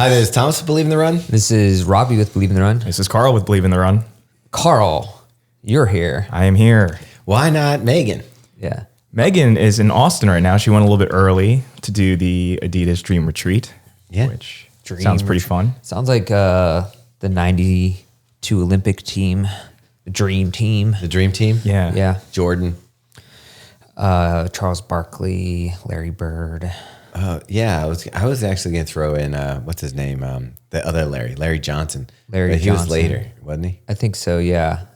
Hi, this is Thomas with Believe in the Run. This is Robbie with Believe in the Run. This is Karl with Believe in the Run. Karl, you're here. I am here. Why not Megan? Yeah. Megan is in Austin right now. She went a little bit early to do the Adidas Dream Retreat, which sounds pretty fun. Sounds like the 92 Olympic team, the Dream Team. The Dream Team? Yeah. Yeah. Jordan. Charles Barkley, Larry Bird. Yeah, I was actually going to throw in, what's his name? The other Larry Johnson. Larry But he Johnson. was later, wasn't he? I think so, yeah.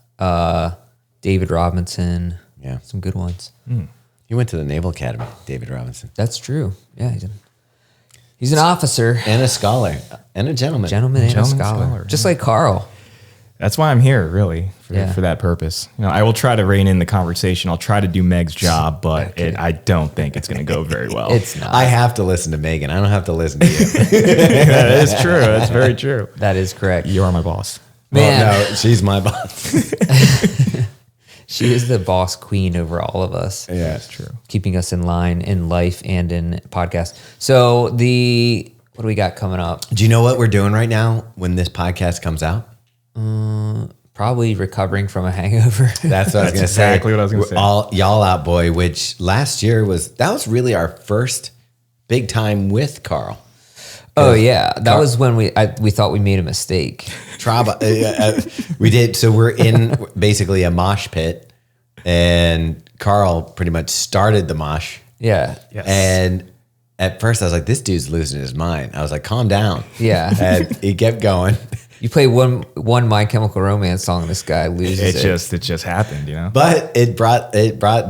David Robinson. Yeah. Some good ones. He went to the Naval Academy, David Robinson. That's true. Yeah, he's an officer. And a scholar. And a gentleman. Gentleman and a Gentleman scholar. scholar, Just like Karl. That's why I'm here, really, Yeah. for that purpose. You know, I will try to rein in the conversation. I'll try to do Meg's job, but I don't think it's going to go very well. It's not. I have to listen to Megan. I don't have to listen to you. That is true. That's very true. That is correct. You are my boss. Man. Well, no, she's my boss. She is the boss queen over all of us. Yeah, That's true. Keeping us in line in life and in podcast. So what do we got coming up? Do you know what we're doing right now when this podcast comes out? Probably recovering from a hangover. That's what I was going to say. exactly what I was gonna say. All Y'all Out Boy, which last year was really our first big time with Karl. Oh yeah, that was when we thought we made a mistake. We did. So we're in basically a mosh pit, and Karl pretty much started the mosh. Yeah, Yes. And at first I was like, this dude's losing his mind. I was like, calm down. yeah. And he kept going. You play one My Chemical Romance song, and this guy loses it. It just happened, you know. But it brought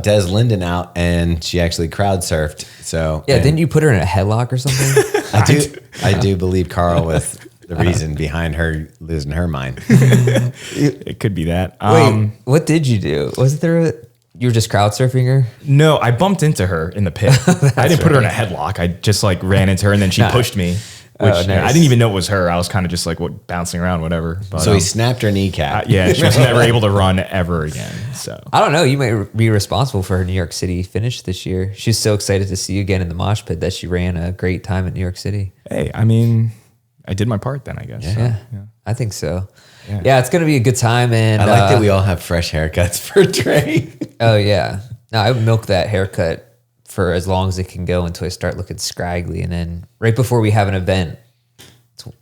Des Linden out, and she actually crowd surfed. So Yeah, didn't you put her in a headlock or something? I do believe Karl was the reason behind her losing her mind. It could be that. Wait, what did you do? Was there you were just crowd surfing her? No, I bumped into her in the pit. I didn't put her in a headlock. I just like ran into her and then she pushed me. Which nice. I didn't even know it was her. I was kind of just like bouncing around, whatever. But, So he snapped her kneecap. yeah, she was never able to run ever again. So I don't know. You might be responsible for her New York City finish this year. She's so excited to see you again in the mosh pit that she ran a great time at New York City. hey, I mean, I did my part then, I guess. Yeah, I think so. Yeah. Yeah, it's gonna be a good time. And I like that we all have fresh haircuts for Trey. Oh yeah, no, I milk that haircut for as long as it can go until I start looking scraggly, and then right before we have an event,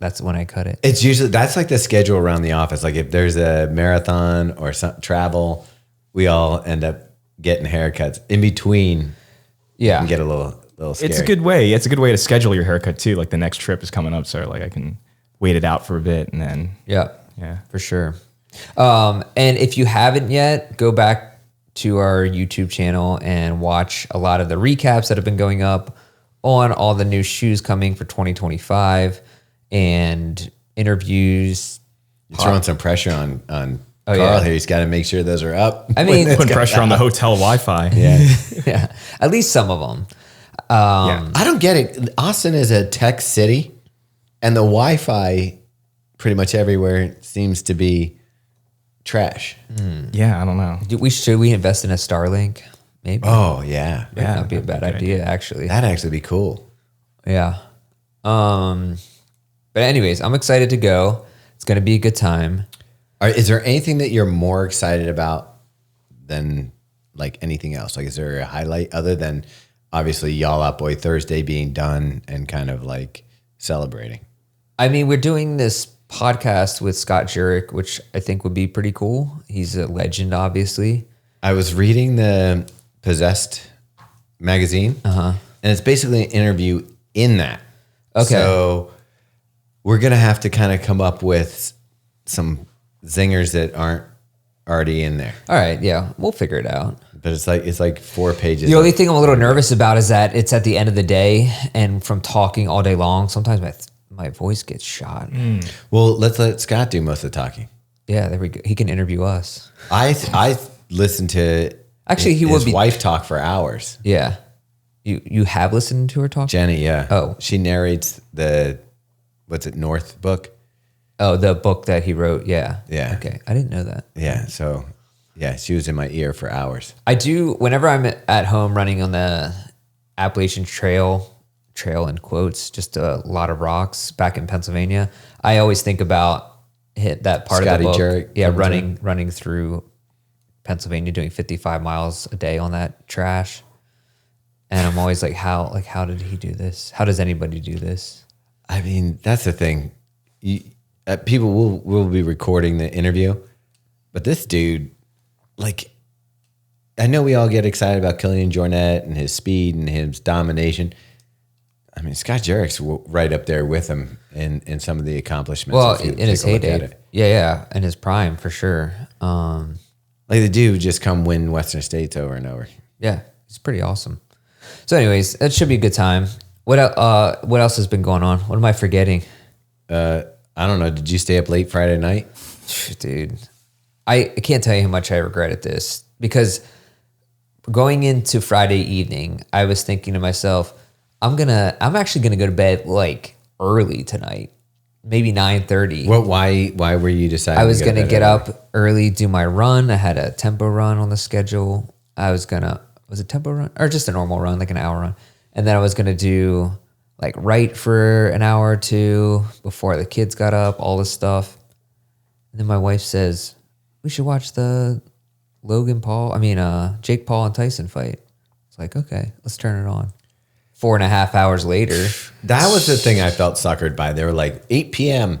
that's when I cut it. It's usually that's like the schedule around the office. Like if there's a marathon or some travel, we all end up getting haircuts in between. Yeah, And get a little scary. It's a good way. It's a good way to schedule your haircut too. Like the next trip is coming up, so like I can wait it out for a bit and then yeah, yeah. for sure. And if you haven't yet, go back to our YouTube channel and watch a lot of the recaps that have been going up on all the new shoes coming for 2025 and interviews. You're throwing some pressure on Karl yeah. here. He's got to make sure those are up. I mean, Putting pressure on the hotel Wi-Fi. Yeah. yeah, at least some of them. Yeah. I don't get it. Austin is a tech city, and the Wi-Fi pretty much everywhere seems to be trash. Yeah, I don't know. Should we invest in a Starlink? Maybe. Oh, yeah. Might not be a bad idea, actually. That'd actually be cool. Yeah. But anyways, I'm excited to go. It's going to be a good time. Is there anything that you're more excited about than like anything else? Like, is there a highlight other than obviously Y'all Out Boy Thursday being done and kind of like celebrating? I mean, we're doing this podcast with Scott Jurek, which I think would be pretty cool. He's a legend, obviously. I was reading the Possessed magazine, and it's basically an interview in that. Okay. So we're going to have to kind of come up with some zingers that aren't already in there. All right. Yeah. We'll figure it out. But it's like 4 pages. The only thing I'm a little nervous about is that it's at the end of the day, and from talking all day long, sometimes my voice gets shot. Well, let's let Scott do most of the talking. Yeah, there we go. He can interview us. I listened to Actually, he his would be. wife talk for hours. Yeah. You have listened to her talk? Jenny, yeah. Oh. She narrates the, what's it, North book? Oh, the book that he wrote. Yeah. Yeah. Okay. I didn't know that. Yeah. So, yeah, she was in my ear for hours. I do, whenever I'm at home running on the Appalachian Trail trail in quotes, just a lot of rocks back in Pennsylvania. I always think about that part Scotty of the book. Jurek, Yeah, running through Pennsylvania, doing 55 miles a day on that trash. And I'm always like, how did he do this? How does anybody do this? I mean, that's the thing. People will be recording the interview, but this dude, like, I know we all get excited about Killian Jornet and his speed and his domination. I mean, Scott Jurek's right up there with him in some of the accomplishments. Well, in his heyday. Yeah, in his prime, for sure. Like, the dude would just come win Western States over and over. Yeah, it's pretty awesome. So anyways, that should be a good time. What else has been going on? What am I forgetting? I don't know. Did you stay up late Friday night? Dude, I can't tell you how much I regretted this, because going into Friday evening, I was thinking to myself, I'm actually gonna go to bed like early tonight, maybe 9:30. What? Why were you deciding? I was gonna get early? up early, do my run. I had a tempo run on the schedule. Was it tempo run or just a normal run, like an hour run? And then I was going to do like write for an hour or two before the kids got up, all this stuff. And then my wife says, we should watch the Jake Paul and Tyson fight. It's like, okay, let's turn it on. 4.5 hours later. That was the thing I felt suckered by. They were like 8 p.m.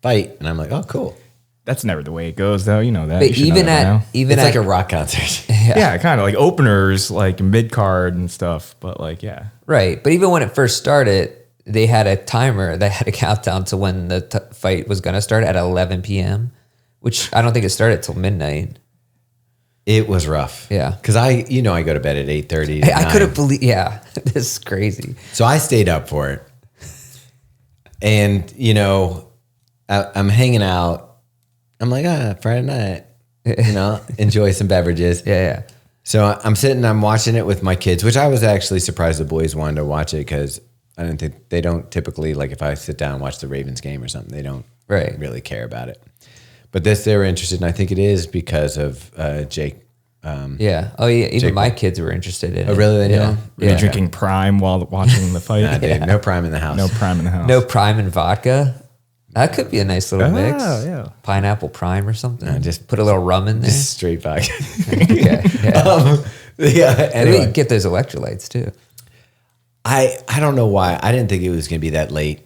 fight. And I'm like, oh, cool. That's never the way it goes, though. You know that. But You should know that by now. It's like a rock concert. Yeah, kind of like openers, like mid card and stuff. But like, yeah, right. But even when it first started, they had a timer that had a countdown to when the fight was going to start at 11 p.m., which I don't think it started till midnight. It was rough. Yeah. Because I go to bed at 8:30. I couldn't believe, this is crazy. So I stayed up for it. And, I'm hanging out. I'm like, Friday night, enjoy some beverages. Yeah. So I'm watching it with my kids, which I was actually surprised the boys wanted to watch it, because I didn't think they don't typically, like, if I sit down and watch the Ravens game or something, they don't really care about it. But they were interested, and I think it is because of Jake. Yeah. Oh, yeah. Even Jake my kids were interested in it. Oh, really? They know? were you drinking Prime while watching the fight? Nah, dude, no Prime in the house. No Prime in the house. No Prime and vodka. That could be a nice little mix. Yeah. Pineapple Prime or something. No, just put a little rum in there. Just straight vodka. Okay. Yeah. Anyway. Maybe get those electrolytes too. I don't know why. I didn't think it was going to be that late.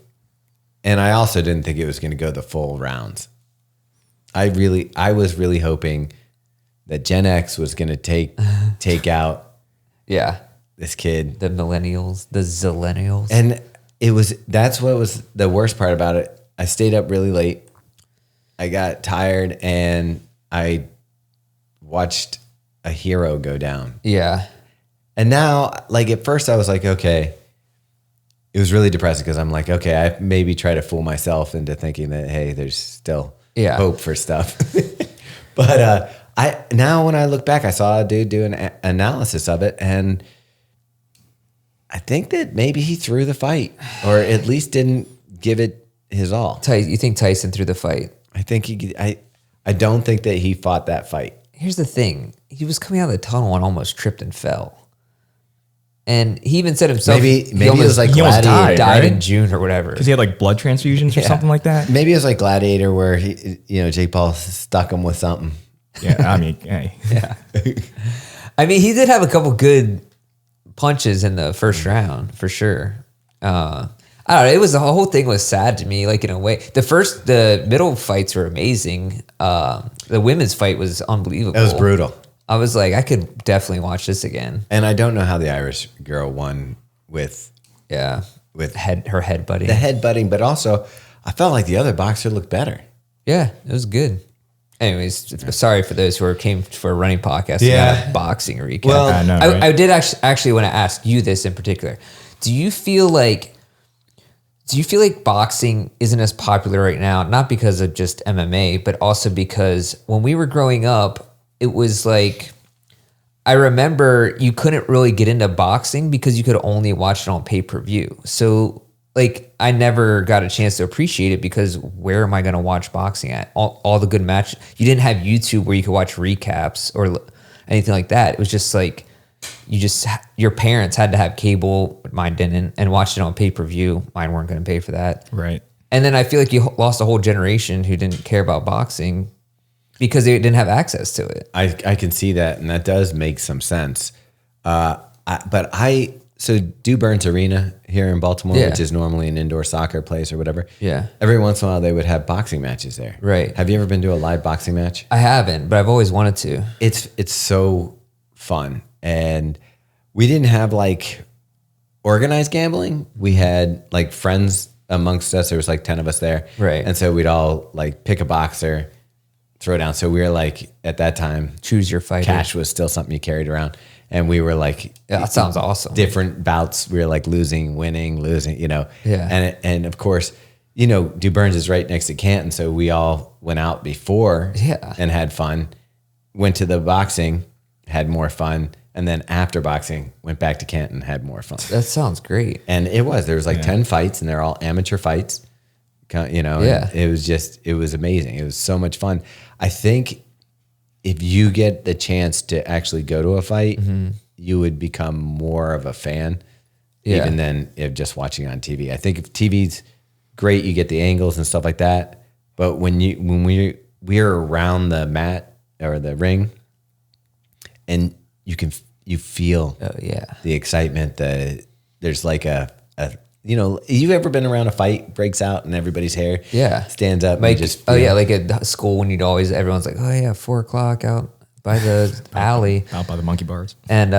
And I also didn't think it was going to go the full rounds. I was really hoping that Gen X was going to take out this kid. The millennials, the zillennials. And that's what was the worst part about it. I stayed up really late. I got tired and I watched a hero go down. Yeah. And now, like, at first I was like, okay, it was really depressing, because I'm like, okay, I maybe try to fool myself into thinking that, hey, there's still hope for stuff. But now when I look back, I saw a dude do an analysis of it, and I think that maybe he threw the fight, or at least didn't give it his all. You think Tyson threw the fight? I think I don't think that he fought that fight. Here's the thing. He was coming out of the tunnel and almost tripped and fell. And he even said himself, maybe it was like he almost Gladiator. died right? in June or whatever. Because he had like blood transfusions or something like that. Maybe it was like Gladiator, where Jake Paul stuck him with something. Yeah, I mean, hey. Yeah. I mean, he did have a couple good punches in the first round, for sure. I don't know. The whole thing was sad to me, like, in a way. The middle fights were amazing. The women's fight was unbelievable. It was brutal. I was like, I could definitely watch this again. And I don't know how the Irish girl won with her headbutting. The headbutting, but also I felt like the other boxer looked better. Yeah, it was good. Anyways, sorry for those who came for a running podcast. Yeah. Not a boxing recap. Well, I know, right? I did actually want to ask you this in particular. Do you feel like boxing isn't as popular right now, not because of just MMA, but also because when we were growing up, it was like, I remember you couldn't really get into boxing because you could only watch it on pay-per-view. So, like, I never got a chance to appreciate it, because where am I going to watch boxing at? All the good matches. You didn't have YouTube where you could watch recaps or anything like that. It was just like your parents had to have cable, mine didn't, and watched it on pay-per-view. Mine weren't going to pay for that. Right. And then I feel like you lost a whole generation who didn't care about boxing because they didn't have access to it. I can see that, and that does make some sense. So Do Burns Arena here in Baltimore, Yeah. which is normally an indoor soccer place or whatever. Yeah. Every once in a while, they would have boxing matches there. Right. Have you ever been to a live boxing match? I haven't, but I've always wanted to. It's so fun, and we didn't have like organized gambling. We had like friends amongst us. There was like 10 of us there, Right. And so we'd all like pick a boxer, throw down. So we were like at that time, Choose your fighter. cash was still something you carried around, and we were like, Yeah, that sounds awesome. different bouts. We were like losing, winning, losing, Yeah. And of course, Do Burns is right next to Canton. So we all went out before Yeah. and had fun, went to the boxing, had more fun. And then after boxing, went back to Canton, had more fun. That sounds great. And there was like 10 fights, and they're all amateur fights, Yeah. and it was amazing. It was so much fun. I think if you get the chance to actually go to a fight, you would become more of a fan, Yeah. even than if just watching on TV. I think if TV's great, you get the angles and stuff like that. But when we're around the mat or the ring, and you feel the excitement. There's like you've ever been around a fight breaks out and everybody's hair stands up Like, and just like at school when everyone's like, 4:00 out by the alley. Out by the monkey bars. And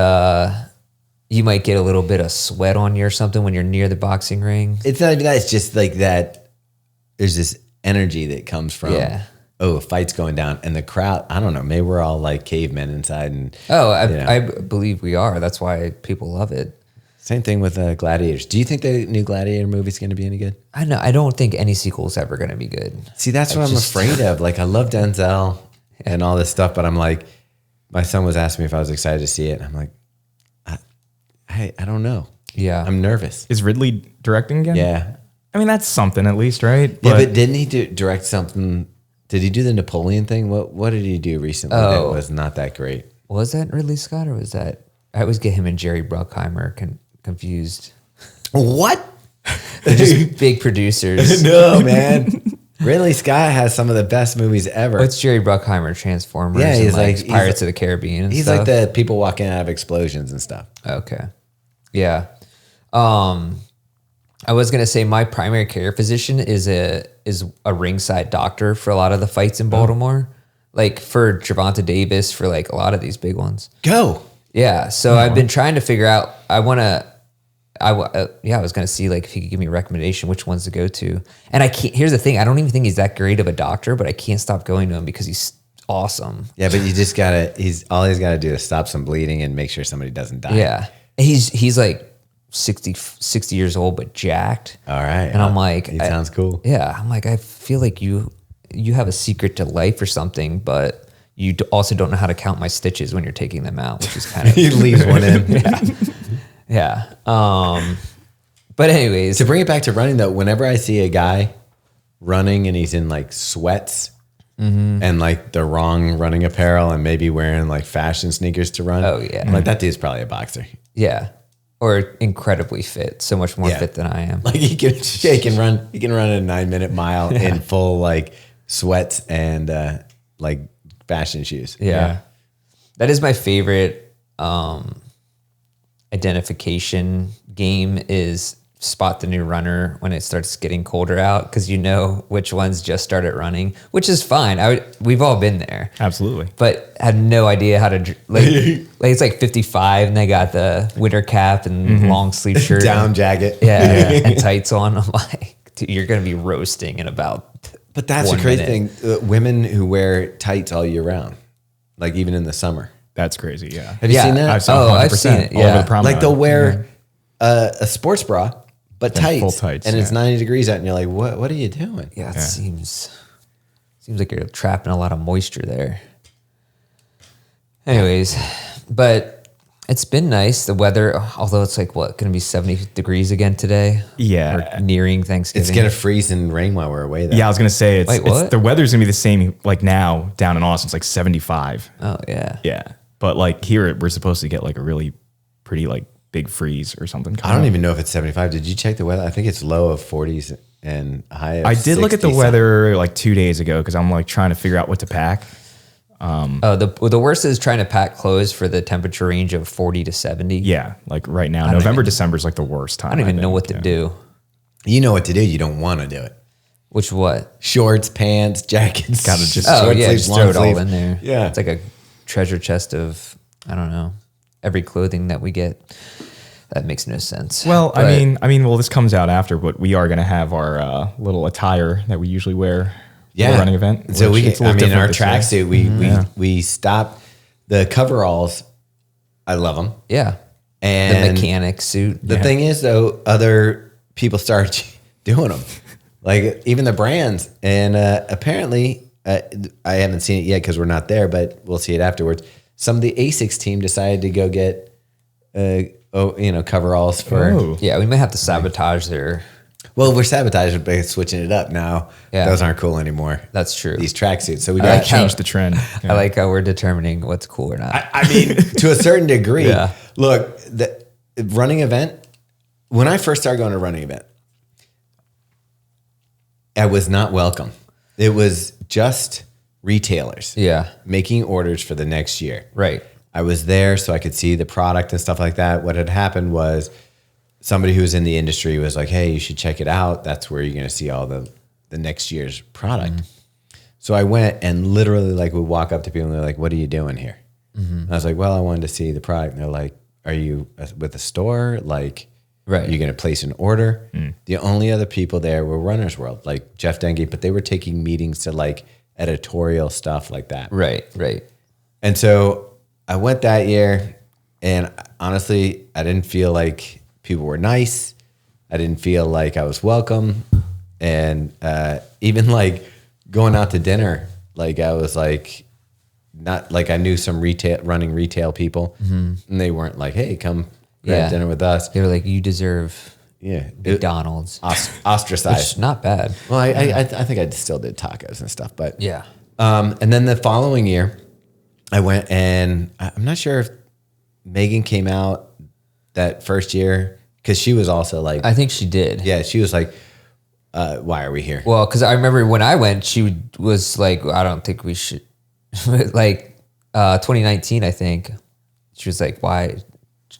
you might get a little bit of sweat on you or something when you're near the boxing ring. It's not even that. It's just like that. There's this energy that comes from a fight's going down, and the crowd. I don't know. Maybe we're all like cavemen inside, and I believe we are. That's why people love it. Same thing with Gladiators. Do you think the new Gladiator movie's going to be any good? I know. I don't think any sequel is ever going to be good. See, that's what I'm afraid of. Like, I love Denzel and all this stuff, but I'm like, my son was asking me if I was excited to see it. And I'm like, I don't know. Yeah. I'm nervous. Is Ridley directing again? Yeah. I mean, that's something at least, right? But didn't he direct something? Did he do the Napoleon thing? What did he do recently that was not that great? Was that Ridley Scott or was that? I always get him and Jerry Bruckheimer confused. What? They're just big producers. No, man. Ridley Scott has some of the best movies ever. What's Jerry Bruckheimer? Transformers. Yeah, he's and like Pirates of the Caribbean. And he's stuff. like the people walking out of explosions and stuff. Okay. Yeah. I was gonna say my primary care physician is a ringside doctor for a lot of the fights in Baltimore, like for Gervonta Davis, for like a lot of these big ones. Go. Yeah. So I've been trying to figure out. I was gonna see like if he could give me a recommendation which ones to go to. And I can't. Here's the thing. I don't even think he's that great of a doctor, but I can't stop going to him because he's awesome. Yeah, but you just gotta. He's gotta do is stop some bleeding and make sure somebody doesn't die. Yeah. He's like 60 years old, but jacked. All right. And I'm like, he sounds cool. Yeah. I'm like, I feel like you have a secret to life or something, but you also don't know how to count my stitches when you're taking them out, which is kind of. He leaves one in. Yeah. But anyways. To bring it back to running though, whenever I see a guy running and he's in like sweats and like the wrong running apparel and maybe wearing like fashion sneakers to run. Oh, yeah. I'm like, that dude's probably a boxer. Yeah. Or incredibly fit, so much more Yeah. fit than I am. Like he can run a 9-minute mile in full like sweats and like fashion shoes. Yeah. That is my favorite identification game is spot the new runner when it starts getting colder out because you know which ones just started running, which is fine. We've all been there. Absolutely. But had no idea how to like it's like 55 and they got the winter cap and long sleeve shirt. Down jacket. And tights on. I'm like, dude, you're going to be roasting in about But that's 1 the crazy minute. thing. Women who wear tights all year round, like even in the summer. That's crazy. Yeah. Have you seen that? I've seen 100% I've seen it, all over yeah. the promenade. Like they'll wear a sports bra, but tights, full tights, and it's yeah. 90 degrees out, and you're like, what are you doing? Yeah, it seems like you're trapping a lot of moisture there. Anyways, but it's been nice. The weather, although it's like going to be 70 degrees again today. Yeah. Or nearing Thanksgiving. It's gonna freeze and rain while we're away. Though. Yeah, I was gonna say Wait, what? the weather's gonna be the same like now down in Austin. It's like 75. Oh yeah. Yeah. But like here, we're supposed to get like a really pretty like big freeze or something. I don't even know if it's 75. Did you check the weather? I think it's low of 40s and high of I did look at the 60 weather like 2 days ago because I'm like trying to figure out what to pack. The worst is trying to pack clothes for the temperature range of 40 to 70. Yeah, like right now, November, December is like the worst time. I don't even know what to do. You know what to do. You don't want to do it. Which what? Shorts, pants, jackets. Gotta just short just sleeves, throw long it all sleeves. in there. Yeah. It's like a treasure chest of, I don't know, every clothing that we get. That makes no sense. Well, But- well, this comes out after, but we are going to have our little attire that we usually wear for the running event. So which it's a I little mean, our different this year. tracksuit, we stopped the coveralls. I love them. yeah. And The mechanic suit. the thing is, though, other people started doing them, like even the brands. And apparently, I haven't seen it yet because we're not there, but we'll see it afterwards. Some of the ASICS team decided to go get, coveralls for. Oh. Yeah, we may have to sabotage their. Well, we're sabotaging by switching it up now. Yeah. Those aren't cool anymore. That's true. These tracksuits. So we Gotta got change the trend. I like how we're determining what's cool or not. I mean, to a certain degree. Yeah. Look, the running event, when I first started going to a running event, I was not welcome. It was just retailers Yeah. making orders for the next year. Right. I was there so I could see the product and stuff like that. What had happened was somebody who was in the industry was like, hey, you should check it out. That's where you're going to see all the next year's product. So I went and literally like would walk up to people and they're like, what are you doing here? And I was like, well, I wanted to see the product. And they're like, are you with a store? Like, Right. you're going to place an order? The only other people there were Runner's World, like Jeff Dengue, but they were taking meetings to like editorial stuff like that. Right. Right. And so I went that year, and honestly, I didn't feel like people were nice. I didn't feel like I was welcome. And even like going out to dinner, like I was like, not like I knew some running retail people, and they weren't like, hey, come grab dinner with us. They were like, you deserve Yeah. McDonald's. Ostracized. Which, not bad. Well, I think I still did tacos and stuff, but Yeah. and then the following year, I went, and I'm not sure if Megan came out that first year because she was also like, I think she did. yeah, she was like, why are we here? Well, because I remember when I went, she was like, I don't think we should. Like 2019, I think. She was like, why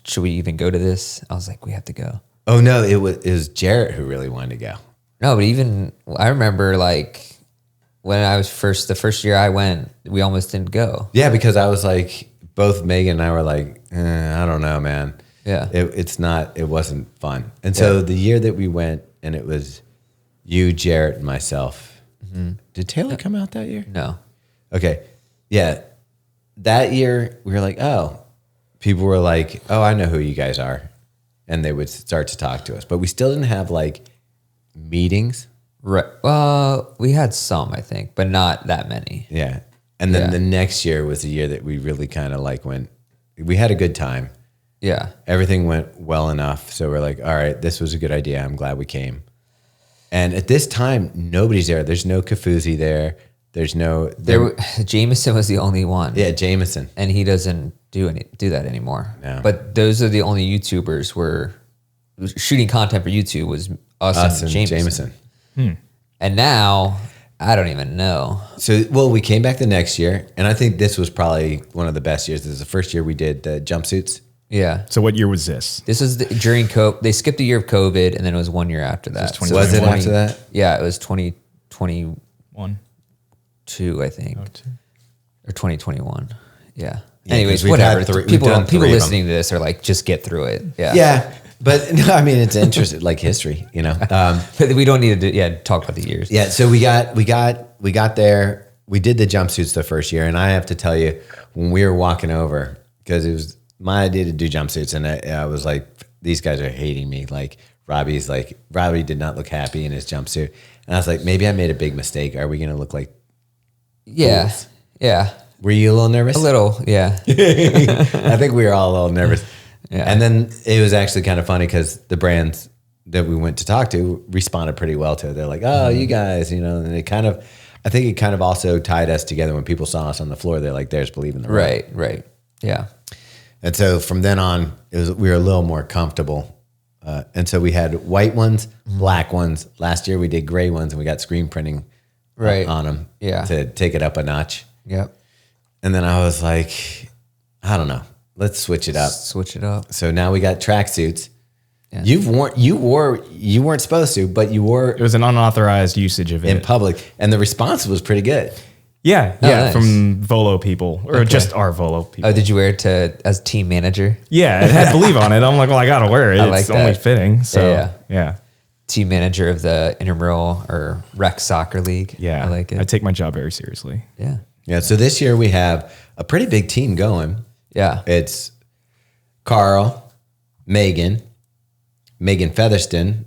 should we even go to this? I was like, we have to go. Oh no, it was Jarrett who really wanted to go. No, but even I remember like when I was the first year I went, we almost didn't go. Yeah, because I was like, both Megan and I were like, I don't know, man. Yeah. It wasn't fun. And so the year that we went, and it was you, Jarrett, and myself. Did Taylor come out that year? No. Okay. Yeah. That year we were like, oh, people were like, oh, I know who you guys are. And they would start to talk to us, but we still didn't have like meetings. Right. Well, we had some, I think, but not that many. Yeah. And then Yeah. the next year was the year that we really kind of like we had a good time. Yeah. Everything went well enough. So we're like, all right, this was a good idea. I'm glad we came. And at this time, nobody's there. There's no Kafuzi there. There's no, Jameson was the only one. yeah, Jameson. And he doesn't do that anymore. No. But those are the only YouTubers shooting content for YouTube was us and Jameson. And now I don't even know. So, well, we came back the next year, and I think this was probably one of the best years. This is the first year we did the jumpsuits. Yeah. So what year was this? This was during COVID. They skipped a year of COVID, and then it was 1 year after that. So it was Was it 2021. after that? Yeah, it was 2022, 1. I think, or 2021. Yeah. Yeah, Anyways, 'cause we've whatever. had three- we've People done three of them. listening to this are like, just get through it. Yeah. Yeah, but no, I mean, it's interesting, like history, you know. But we don't need to talk about the years. Yeah, so we got there. We did the jumpsuits the first year, and I have to tell you, when we were walking over, because it was my idea to do jumpsuits, and I was like, these guys are hating me. Like Robbie did not look happy in his jumpsuit, and I was like, maybe I made a big mistake. Are we going to look like? Yeah. Fools. Yeah. Were you a little nervous? A little. Yeah. I think we were all a little nervous. Yeah. And then it was actually kind of funny because the brands that we went to talk to responded pretty well to it. They're like, oh, you guys, you know, and I think it kind of also tied us together when people saw us on the floor. They're like, there's Believe in the Road. Right. Yeah. And so from then on, we were a little more comfortable. And so we had white ones, black ones. Last year we did gray ones, and we got screen printing on them to take it up a notch. Yep. And then I was like, I don't know, let's switch it up. So now we got tracksuits. Yeah. You weren't supposed to, but you wore. It was an unauthorized usage of it in public, and the response was pretty good. Yeah, nice. From Volo people, or just our Volo people. Oh, did you wear it as team manager? Yeah, it had Believe on it. I'm like, well, I gotta wear it. It's only fitting. So yeah. Team manager of the intramural or rec soccer league. Yeah, I like it. I take my job very seriously. Yeah. Yeah. So this year we have a pretty big team going. Yeah. It's Karl, Megan Featherston,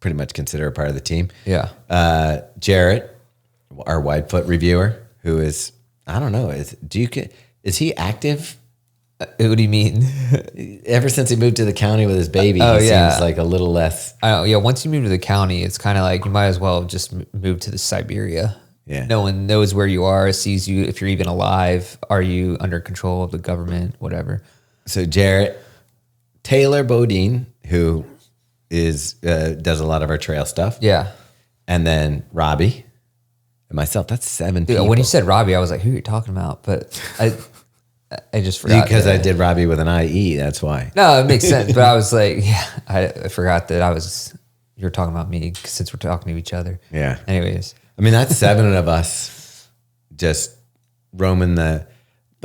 pretty much consider a part of the team. Yeah. Jarrett, our wide foot reviewer, who is, I don't know, is he active? What do you mean? Ever since he moved to the county with his baby, he seems like a little less. Once you move to the county, it's kind of like you might as well just move to the Siberia. Yeah. No one knows where you are, sees you, if you're even alive. Are you under control of the government, whatever? So Jarrett, Taylor Bodine, who does a lot of our trail stuff. Yeah. And then Robbie and myself. That's 7 people. When you said Robbie, I was like, who are you talking about? But I just forgot. Because I did Robbie with an IE, that's why. No, it makes sense. But I was like, I forgot that you were talking about me since we're talking to each other. Yeah. Anyways. I mean, that's 7 of us just roaming the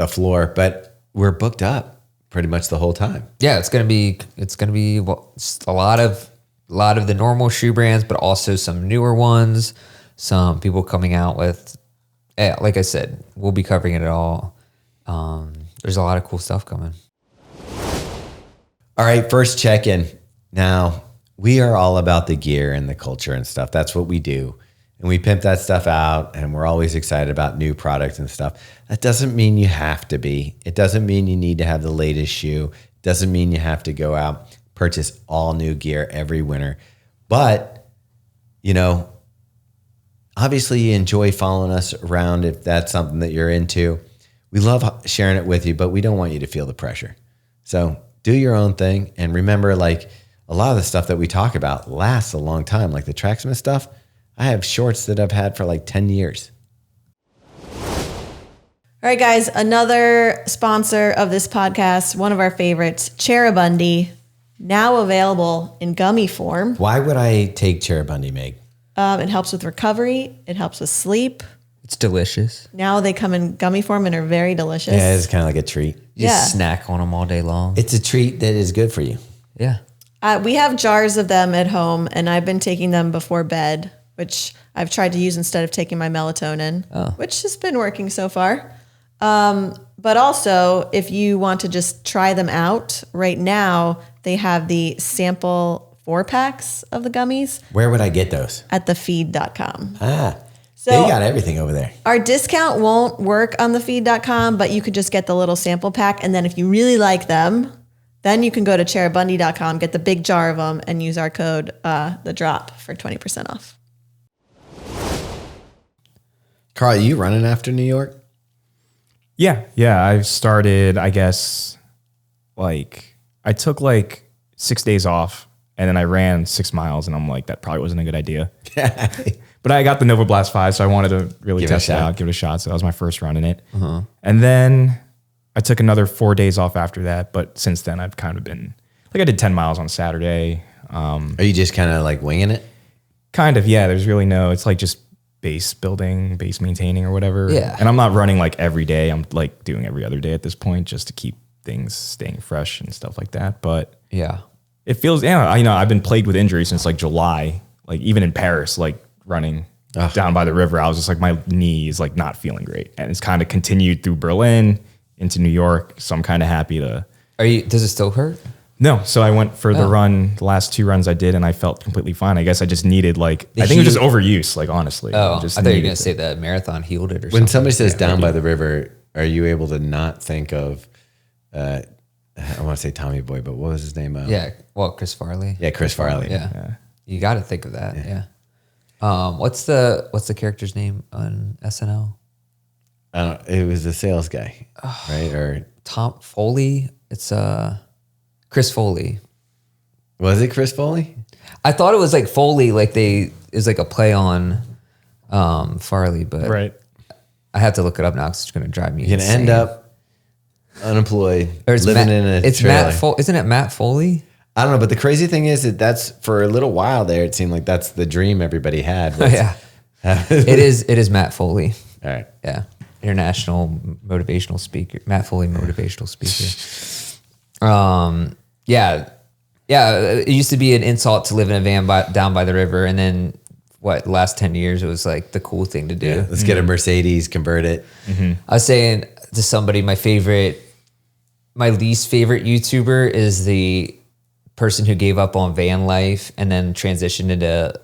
floor, but we're booked up pretty much the whole time. Yeah, it's gonna be a lot of the normal shoe brands, but also some newer ones. Some people coming out with, like I said, we'll be covering it all. There's a lot of cool stuff coming. All right, first check-in. Now, we are all about the gear and the culture and stuff. That's what we do. And we pimp that stuff out, and we're always excited about new products and stuff. That doesn't mean you have to be. It doesn't mean you need to have the latest shoe. It doesn't mean you have to go out, purchase all new gear every winter. But, obviously you enjoy following us around if that's something that you're into. We love sharing it with you, but we don't want you to feel the pressure. So do your own thing. And remember, like, a lot of the stuff that we talk about lasts a long time, like the Tracksmith stuff. I have shorts that I've had for like 10 years. All right, guys, another sponsor of this podcast, one of our favorites, Cherubundi, now available in gummy form. Why would I take Cherubundi, Meg? It helps with recovery. It helps with sleep. It's delicious. Now they come in gummy form and are very delicious. Yeah, it's kind of like a treat. You just snack on them all day long. It's a treat that is good for you. Yeah. We have jars of them at home, and I've been taking them before bed, which I've tried to use instead of taking my melatonin, which has been working so far. But also, if you want to just try them out right now, they have the sample 4-packs of the gummies. Where would I get those? At thefeed.com. So they got everything over there. Our discount won't work on thefeed.com, but you could just get the little sample pack. And then if you really like them, then you can go to cherubundi.com, get the big jar of them, and use our code, the drop, for 20% off. Karl, are you running after New York? Yeah. I've started, I guess, I took 6 days off, and then I ran 6 miles, and I'm like, that probably wasn't a good idea. But I got the Nova Blast 5, so I wanted to really test it out, give it a shot. So that was my first run in it. Uh-huh. And then I took another 4 days off after that. But since then, I've kind of been, I did 10 miles on Saturday. Are you just kind of winging it? Kind of, yeah. There's really no, it's just base building, base maintaining or whatever. Yeah. And I'm not running every day. I'm doing every other day at this point just to keep things staying fresh and stuff like that. But yeah, it feels, I've been plagued with injuries since July, even in Paris, running down by the river. I was just my knee is not feeling great. And it's kind of continued through Berlin into New York. So I'm kind of happy to. Does it still hurt? No. So I went for the last 2 runs I did, and I felt completely fine. I guess I just needed I think it was just overuse, honestly. Oh, I thought you were going to say the marathon healed it or something. When somebody says down by the river, are you able to not think of, I want to say Tommy Boy, but what was his name? Chris Farley. Yeah, Chris Farley. Yeah. You got to think of that. Yeah. What's the character's name on SNL? I don't. It was a sales guy, right? Or Tom Foley. It's Chris Foley. was it Chris Foley? I thought it was like Foley, like is like a play on Farley, but Right. I have to look it up now because it's going to drive me You're gonna end up unemployed, Or it's living Matt, in a it's trailer. Isn't it Matt Foley? I don't know, but the crazy thing is that's for a little while there. It seemed like that's the dream everybody had. Oh, was- yeah. It is Matt Foley. All right. Yeah. International motivational speaker. Matt Foley, motivational speaker. Yeah. Yeah. It used to be an insult to live in a van down by the river. And then the last 10 years, it was like the cool thing to do. Yeah, let's get a Mercedes, convert it. I was saying to somebody, my least favorite YouTuber is the person who gave up on van life and then transitioned into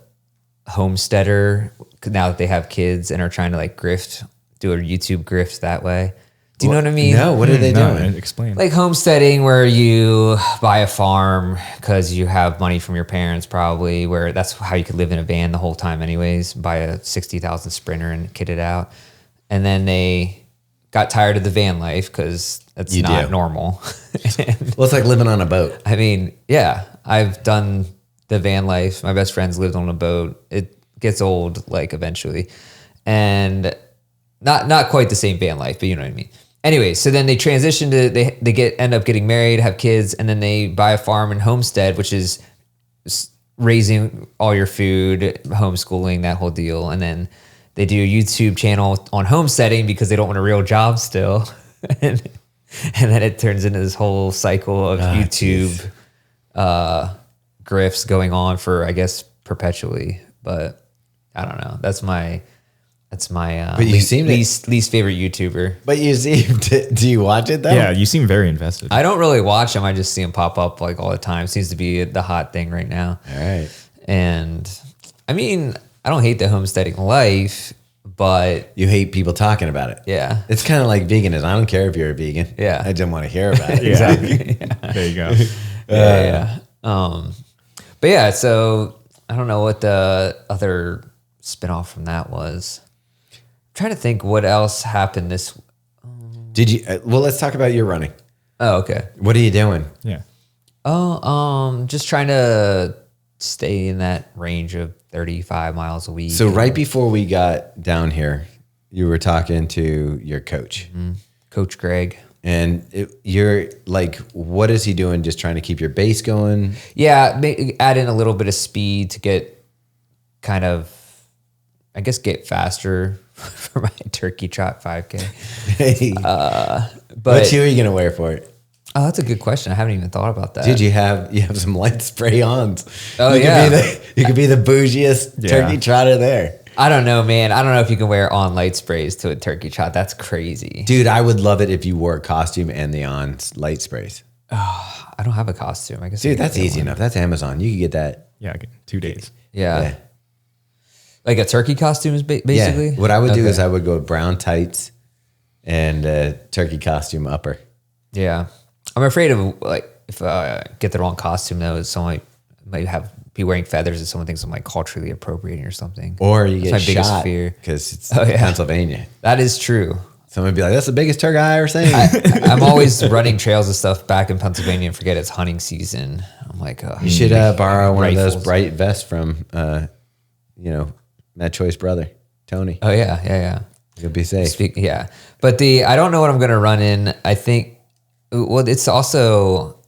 homesteader now that they have kids and are trying to like do a YouTube grift that way. Do you know what I mean? No, what are they doing? Explain. Like homesteading, where you buy a farm because you have money from your parents, probably, where that's how you could live in a van the whole time anyways, buy a 60,000 Sprinter and kit it out. And then they got tired of the van life because that's not normal. Well, it's like living on a boat. I mean, yeah, I've done the van life. My best friends lived on a boat. It gets old, like, eventually. And not quite the same van life, but you know what I mean. Anyway, so then they transition to, they end up getting married, have kids, and then they buy a farm and homestead, which is raising all your food, homeschooling, that whole deal. And then they do a YouTube channel on homesteading because they don't want a real job still. and then it turns into this whole cycle of YouTube grifts going on for, I guess, perpetually. But I don't know. That's my But you seem to- least favorite YouTuber. But you see, do you watch it though? Yeah, you seem very invested. I don't really watch him. I just see him pop up like all the time. Seems to be the hot thing right now. All right. And I mean, I don't hate the homesteading life, but You hate people talking about it. yeah. It's kind of like veganism. I don't care if you're a vegan. Yeah. I just want to hear about it. Exactly. There you go. Yeah. But yeah, so I don't know what the other spinoff from that was. I'm trying to think what else happened this. Did you? Well, let's talk about your running. Oh, okay. What are you doing? Yeah. Oh, just trying to stay in that range of 35 miles a week. So right before we got down here, you were talking to your coach. Coach Greg. And you're like, what is he doing? Just trying to keep your base going? Yeah, add in a little bit of speed to get kind of, I guess, get faster for my turkey trot 5K. Hey, But what shoe are you going to wear for it? oh, that's a good question. I haven't even thought about that. Dude, you have some light spray ons. Oh, you yeah. You could be the bougiest turkey trotter there. I don't know, man. I don't know if you can wear on light sprays to a turkey trot. That's crazy. Dude, I would love it if you wore a costume and the on light sprays. I don't have a costume. I guess. Dude, I could that's get easy one. enough. That's Amazon. You could get that. Yeah. 2 days. Yeah. Like a turkey costume is basically. Yeah. What I would do Okay. is I would go with brown tights and a turkey costume upper. Yeah, I'm afraid of like if I get the wrong costume though, someone might be wearing feathers and someone thinks I'm like culturally appropriating or something. Or you That's get my biggest shot fear. because it's Oh, yeah. Pennsylvania. That is true. Someone would be like, that's the biggest turkey I ever seen. I'm always running trails and stuff back in Pennsylvania and forget it's hunting season. I'm like, You should borrow one of those Rifles. bright vests from, Matt Choi's brother, Tony. oh yeah. You'll be safe. Yeah, but I don't know what I'm gonna run in. I think, well, it's also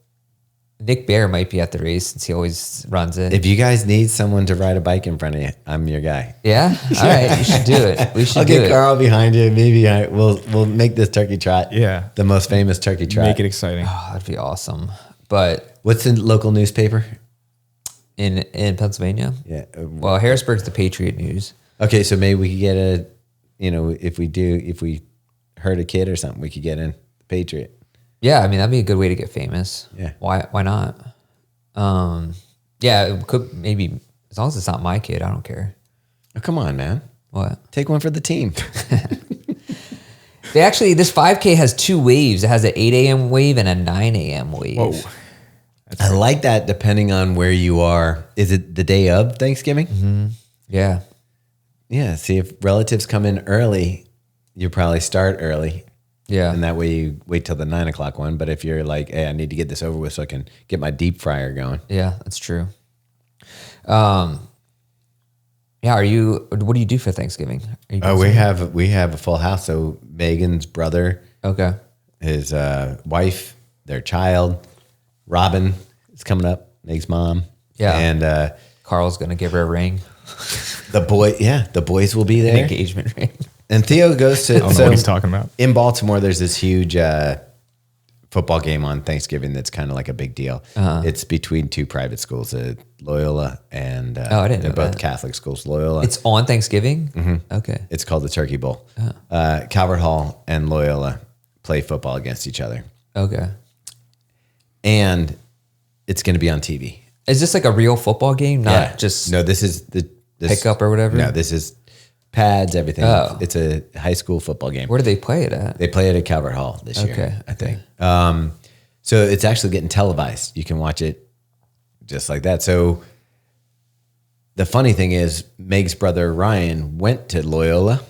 Nick Bear might be at the race since he always runs it. If you guys need someone to ride a bike in front of you, I'm your guy. Yeah, all right, you should do it. We should I'll do get it. Karl behind you. Maybe we'll make this turkey trot. Yeah. The most famous turkey trot. Make it exciting. Oh, that'd be awesome. But What's the local newspaper? in Pennsylvania, Yeah. well, Harrisburg's the Patriot News. Okay, so maybe we could get if we hurt a kid or something, we could get in the Patriot. Yeah, I mean that'd be a good way to get famous. Yeah. Why not? Yeah, it could maybe as long as it's not my kid, I don't care. Oh, come on, man. What? Take one for the team. They actually this 5K has 2 waves. It has an 8 a.m. wave and a 9 a.m. wave. Whoa. I like that depending on where you are. Is it the day of Thanksgiving? Yeah. Yeah. See, if relatives come in early, you probably start early. Yeah. And that way you wait till the 9 o'clock one. But if you're like, hey, I need to get this over with so I can get my deep fryer going. Yeah, that's true. Yeah, what do you do for Thanksgiving? We have a full house. So Megan's brother, Okay. his wife, their child, Robin is coming up, Meg's mom. Yeah. And Karl's going to give her a ring, the boys will be an there. engagement ring. And Theo goes to, I don't know what he's talking about. in Baltimore, there's this huge football game on Thanksgiving that's kind of like a big deal. It's between two private schools, Loyola and I didn't they're know both that. Catholic schools. Loyola. It's on Thanksgiving? Mm-hmm. Okay. It's called the Turkey Bowl. Calvert Hall and Loyola play football against each other. Okay. And it's going to be on TV. Is this like a real football game? Not just No, this is this pickup or whatever? No, this is pads, everything. Oh. It's a high school football game. Where do they play it at? They play it at Calvert Hall this year, Okay, I think. So it's actually getting televised. You can watch it just like that. So the funny thing is, Meg's brother Ryan went to Loyola,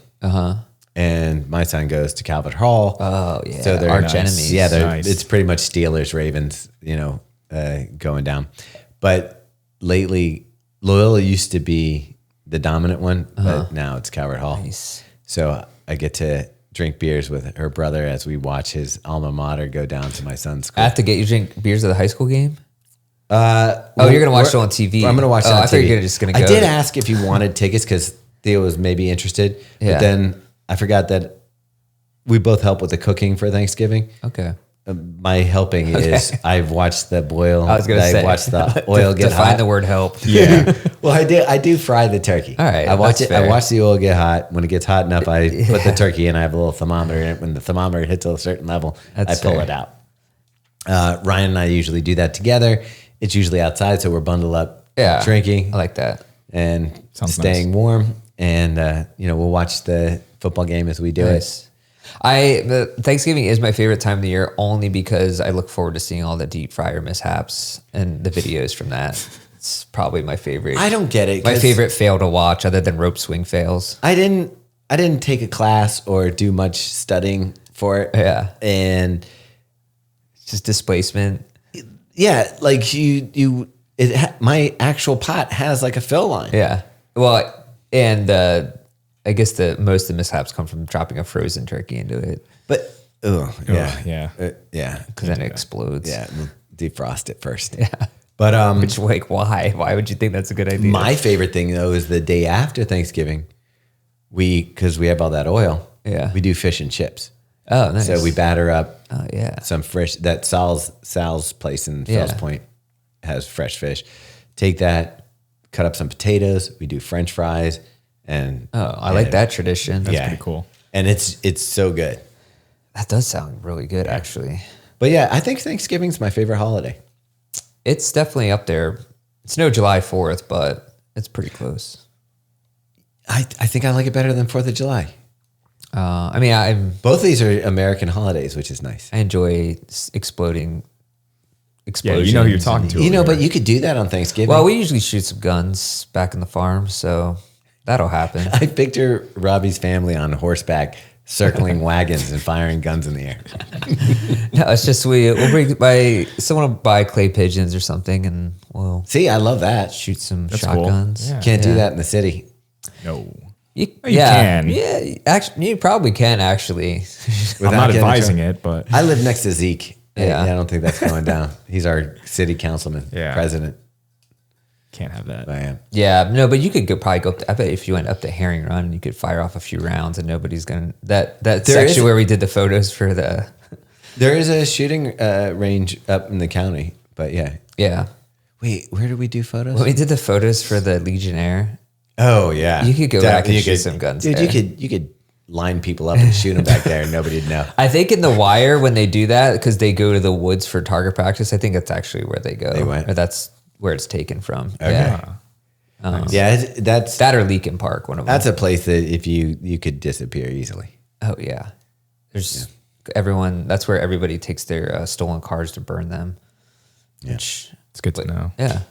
and my son goes to Calvert Hall. Oh, yeah. So they're Arch enemies. Yeah, Nice. it's pretty much Steelers, Ravens, going down. But lately, Loyola used to be the dominant one, but now it's Calvert Hall. Nice. So I get to drink beers with her brother as we watch his alma mater go down to my son's school. I have to get you drink beers at the high school game? You're going to watch it on TV. I'm going to watch it on I TV. thought you were just going to I go. did ask if you wanted tickets because Theo was maybe interested, Yeah. but then I forgot that we both help with the cooking for Thanksgiving. Okay. My helping is I've watched the boil. I was going to say. I watched the oil get Define hot. the word help. Yeah. Well, I do fry the turkey. All right, I watch that's it. I fair. watch the oil get hot. When it gets hot enough, I put the turkey in. I have a little thermometer in it. When the thermometer hits a certain level, That's I pull fair. it out. Ryan and I usually do that together. It's usually outside, so we're bundled up, Yeah. drinking I like that. and Sounds staying warm. And we'll watch the football game as we do it. Nice. Thanksgiving is my favorite time of the year only because I look forward to seeing all the deep fryer mishaps and the videos from that. It's probably my favorite. I don't get it. My 'cause favorite fail to watch other than rope swing fails. I didn't take a class or do much studying for it. Yeah. And Just displacement. yeah, like my actual pot has like a fill line. Yeah. Well, and I guess most of the mishaps come from dropping a frozen turkey into it But yeah. Yeah. because then it explodes. Yeah, we'll defrost it first. Yeah. But Which, like, why? Why would you think that's a good idea? my favorite thing though is the day after Thanksgiving, because we have all that oil. Yeah. We do fish and chips. Oh, nice. So we batter up Oh, yeah. some fresh, that Sal's place in Fells Yeah. Point has fresh fish. Take that, cut up some potatoes. We do French fries. And Oh, I like that tradition. That's pretty cool. And it's so good. That does sound really good, actually. But yeah, I think Thanksgiving's my favorite holiday. It's definitely up there. It's no July 4th, but it's pretty close. I think I like it better than 4th of July. I mean, Both of these are American holidays, which is nice. I enjoy exploding. Yeah, Explosions. you know who you're talking to. You know, over but there. you could do that on Thanksgiving. Well, we usually shoot some guns back in the farm, so that'll happen. I picture Robbie's family on horseback circling wagons and firing guns in the air. No, it's just we'll someone will buy clay pigeons or something, and we'll See, I love that. shoot some cool. shotguns. Yeah. Can't do that in the city. No. You can. Yeah, actually, you probably can actually. I'm Without not getting in advising trouble. it, but I live next to Zeke. Yeah. I don't think that's going down. He's our city councilman, Yeah. president. can't have that. I am. Yeah, no, but you could probably go up I bet if you went up to Herring Run, you could fire off a few rounds, and nobody's gonna. That There section is- where we did the photos for the. There is a shooting range up in the county, but yeah. Yeah, Wait, where did we do photos? when we did the photos for the Legionnaire. Oh yeah, You could go back and You shoot could- some guns dude. there. You could line people up and shoot them back there, and nobody'd know. I think in the Wire when they do that because they go to the woods for target practice. I think that's actually where they go. They went? Or that's where it's taken from. Okay. Yeah, Yeah, that's that or Leakin Park. One of them. that's a place that if you could disappear easily. Oh yeah, there's everyone. That's where everybody takes their stolen cars to burn them. Which It's good to know. yeah,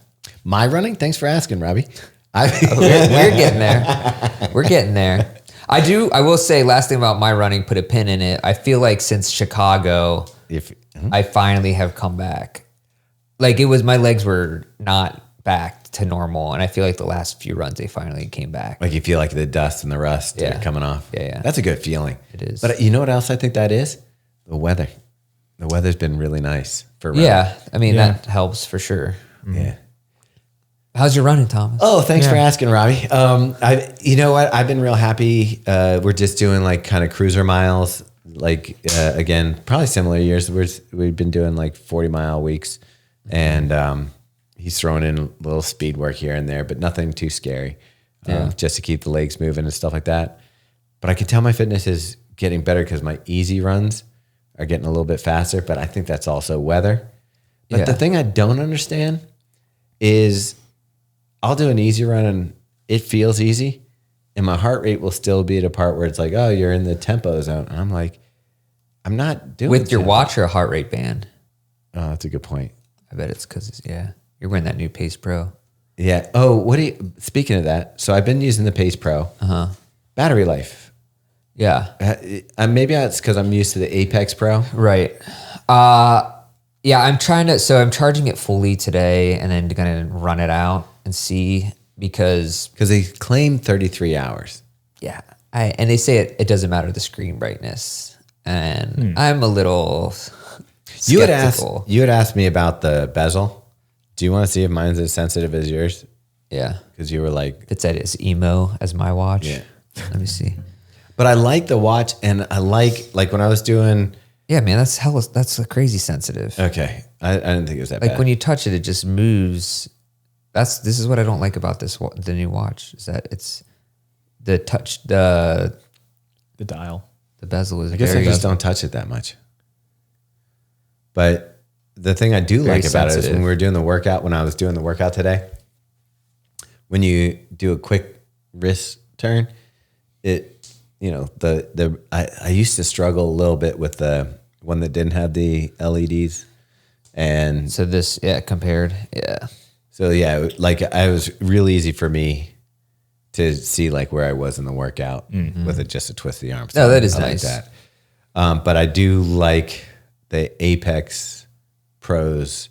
My running. Thanks for asking, Robbie. we're getting there. We're getting there. I will say, last thing about my running, put a pin in it. I feel like since Chicago, I finally have come back. Like my legs were not back to normal, and I feel like the last few runs they finally came back. Like you feel like the dust and the rust are coming off. Yeah. That's a good feeling. It is. But you know what else I think that is? The weather. The weather's been really nice for running. Yeah, I mean that helps for sure. Yeah. How's your running, Thomas? Oh, thanks for asking, Robbie. You know what? I've been real happy. We're just doing like kind of cruiser miles. Like again, probably similar years. We've been doing like 40-mile weeks, and he's throwing in a little speed work here and there, but nothing too scary. Just to keep the legs moving and stuff like that. But I can tell my fitness is getting better because my easy runs are getting a little bit faster. But I think that's also weather. But the thing I don't understand is I'll do an easy run and it feels easy, and my heart rate will still be at a part where it's like, oh, you're in the tempo zone. And I'm like, I'm not doing With your tempo. watch or a heart rate band? Oh, that's a good point. I bet it's because you're wearing that new Pace Pro. Yeah. Oh, speaking of that, so I've been using the Pace Pro. Battery life. Yeah. Maybe it's because I'm used to the Apex Pro. Right. Yeah, I'm charging it fully today and then gonna run it out and see because they claim 33 hours. Yeah. And they say it doesn't matter the screen brightness. And I'm a little skeptical. You had asked me about the bezel. Do you want to see if mine's as sensitive as yours? Yeah. Because you were like, it's at as emo as my watch. Yeah. Let me see. But I like the watch, and I like when I was doing. Yeah, man, that's crazy sensitive. Okay, I didn't think it was that bad. Like when you touch it, it just moves. This is what I don't like about the new watch is that it's the touch the dial. The bezel is. I guess I just don't touch it that much. But the thing I do like about it is when I was doing the workout today, when you do a quick wrist turn, I used to struggle a little bit with the one that didn't have the LEDs. And so this, compared. Yeah. So like it was real easy for me to see like where I was in the workout with just a twist of the arm. So that is nice. Like that. But I do like the Apex Pro's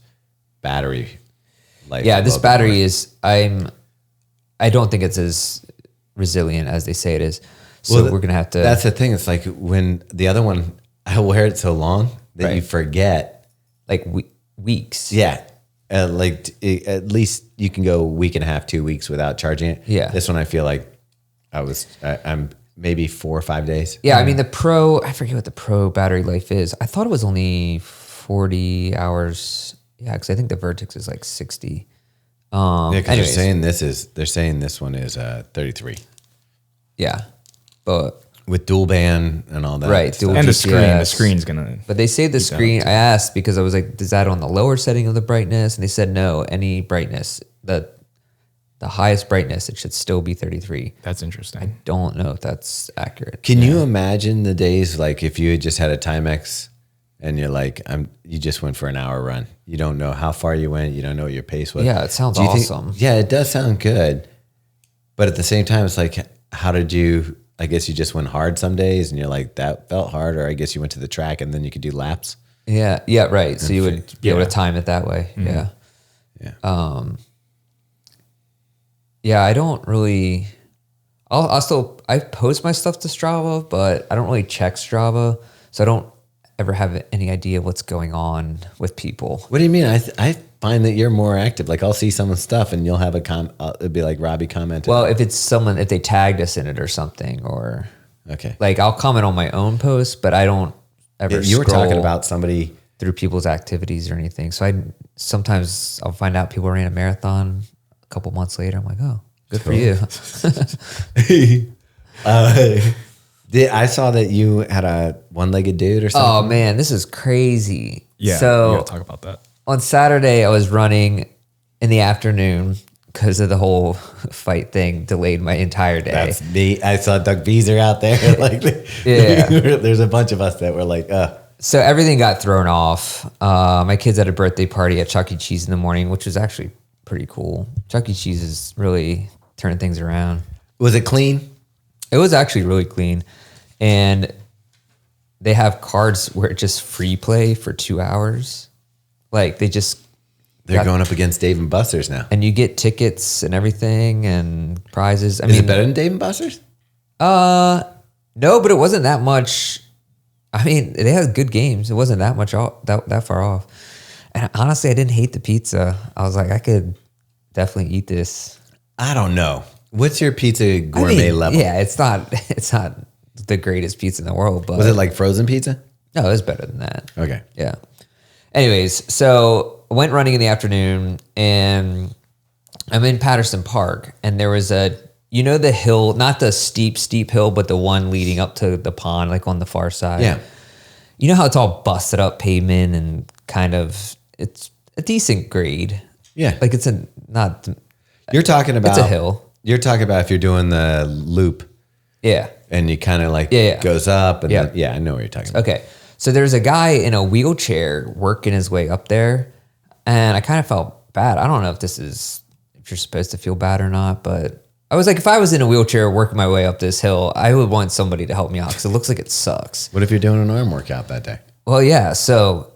battery life. Yeah, this battery is, I don't think it's as resilient as they say it is. So we're going to have to. That's the thing. It's like when the other one, I wear it so long that you forget. Like weeks. Yeah. At least you can go a week and a half, 2 weeks without charging it. Yeah. This one I feel like I'm maybe 4 or 5 days. Yeah, I mean the Pro, I forget what the Pro battery life is. I thought it was only 40 hours. Yeah, because I think the Vertex is like 60. Because they're saying this one is 33. Yeah, but with dual band and all that, right? stuff. And GPS. the screen's gonna. But they say the screen. I asked because I was like, "Is that on the lower setting of the brightness?" And they said no. Any brightness, the highest brightness, it should still be 33. That's interesting. Don't know if that's accurate. Can you imagine the days like if you had just had a Timex and you're like, you just went for an hour run. You don't know how far you went. You don't know what your pace was. Yeah, it sounds awesome. Yeah, it does sound good. But at the same time, it's like, how did you, I guess you just went hard some days and you're like, that felt hard. Or I guess you went to the track and then you could do laps. Yeah, right. So you would be able to time it that way. Mm-hmm. Yeah. Yeah, I don't really, I post my stuff to Strava, but I don't really check Strava. So I don't ever have any idea what's going on with people. What do you mean? I find that you're more active. Like I'll see someone's stuff and you'll have it'd be like Robbie commented. Well, if they tagged us in it or something, or okay, like I'll comment on my own post, but I don't ever. You were talking about somebody through people's activities or anything. So sometimes I'll find out people ran a marathon a couple months later. I'm like, oh, good for you. I saw that you had a one-legged dude or something. Oh man, this is crazy. Yeah, so we gotta talk about that. On Saturday, I was running in the afternoon because of the whole fight thing delayed my entire day. That's me. I saw Doug Beezer out there. There's a bunch of us that were like, So everything got thrown off. My kids had a birthday party at Chuck E. Cheese in the morning, which was actually pretty cool. Chuck E. Cheese is really turning things around. Was it clean? It was actually really clean. And they have cards where it's just free play for 2 hours. Like They're going up against Dave and Buster's now. and you get tickets and everything and prizes. Is it better than Dave and Buster's? No, but it wasn't that much. I mean, they had good games. It wasn't that much that far off. And honestly, I didn't hate the pizza. I was like, I could definitely eat this. I don't know. What's your pizza gourmet level? Yeah, it's not the greatest pizza in the world, but Was it like frozen pizza? no, it was better than that. Okay. Yeah. Anyways, so I went running in the afternoon and I'm in Patterson Park and there was the hill, not the steep hill, but the one leading up to the pond, like on the far side. Yeah. You know how it's all busted up pavement and kind of, it's a decent grade. Yeah. Like You're talking about it's a hill. You're talking about if you're doing the loop Yeah. and you kind of like Yeah. goes up and Yeah. then, I know what you're talking about. Okay. So there's a guy in a wheelchair working his way up there. And I kind of felt bad. I don't know if you're supposed to feel bad or not, but I was like, if I was in a wheelchair working my way up this hill, I would want somebody to help me out because it looks like it sucks. What if you're doing an arm workout that day? Well, yeah. So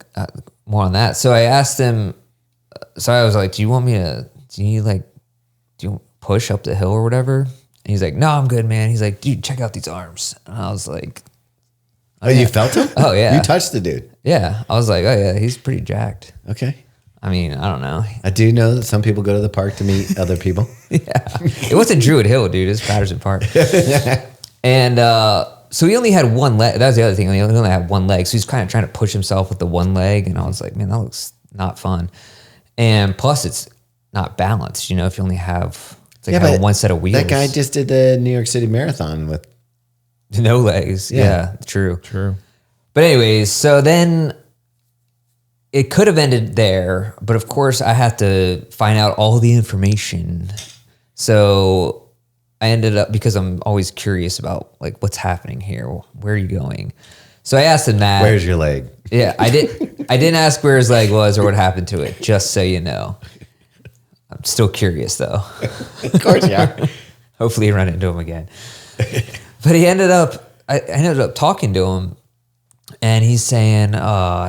more on that. So I asked him, so I was like, do you push up the hill or whatever? And he's like, no, I'm good, man. He's like, dude, check out these arms. And I was like, Oh, you felt him? Oh, yeah. You touched the dude. yeah. I was like, oh yeah, he's pretty jacked. Okay. I mean, I don't know. I do know that some people go to the park to meet other people. It wasn't Druid Hill, dude. It was Patterson Park. And so he only had one leg. That was the other thing. He only had one leg. So he's kind of trying to push himself with the one leg. And I was like, man, that looks not fun. And plus, it's not balanced. If you only have But one set of wheels. That guy just did the New York City Marathon with. No legs. Yeah. Yeah, true. But anyways, so then it could have ended there, but of course I had to find out all the information. So I ended up, because I'm always curious about like what's happening here. Where are you going? So I asked him that. Where's your leg? Yeah, I didn't ask where his leg was or what happened to it, just so you know. I'm still curious though. Of course, yeah. Hopefully run into him again. But I ended up talking to him, and he's saying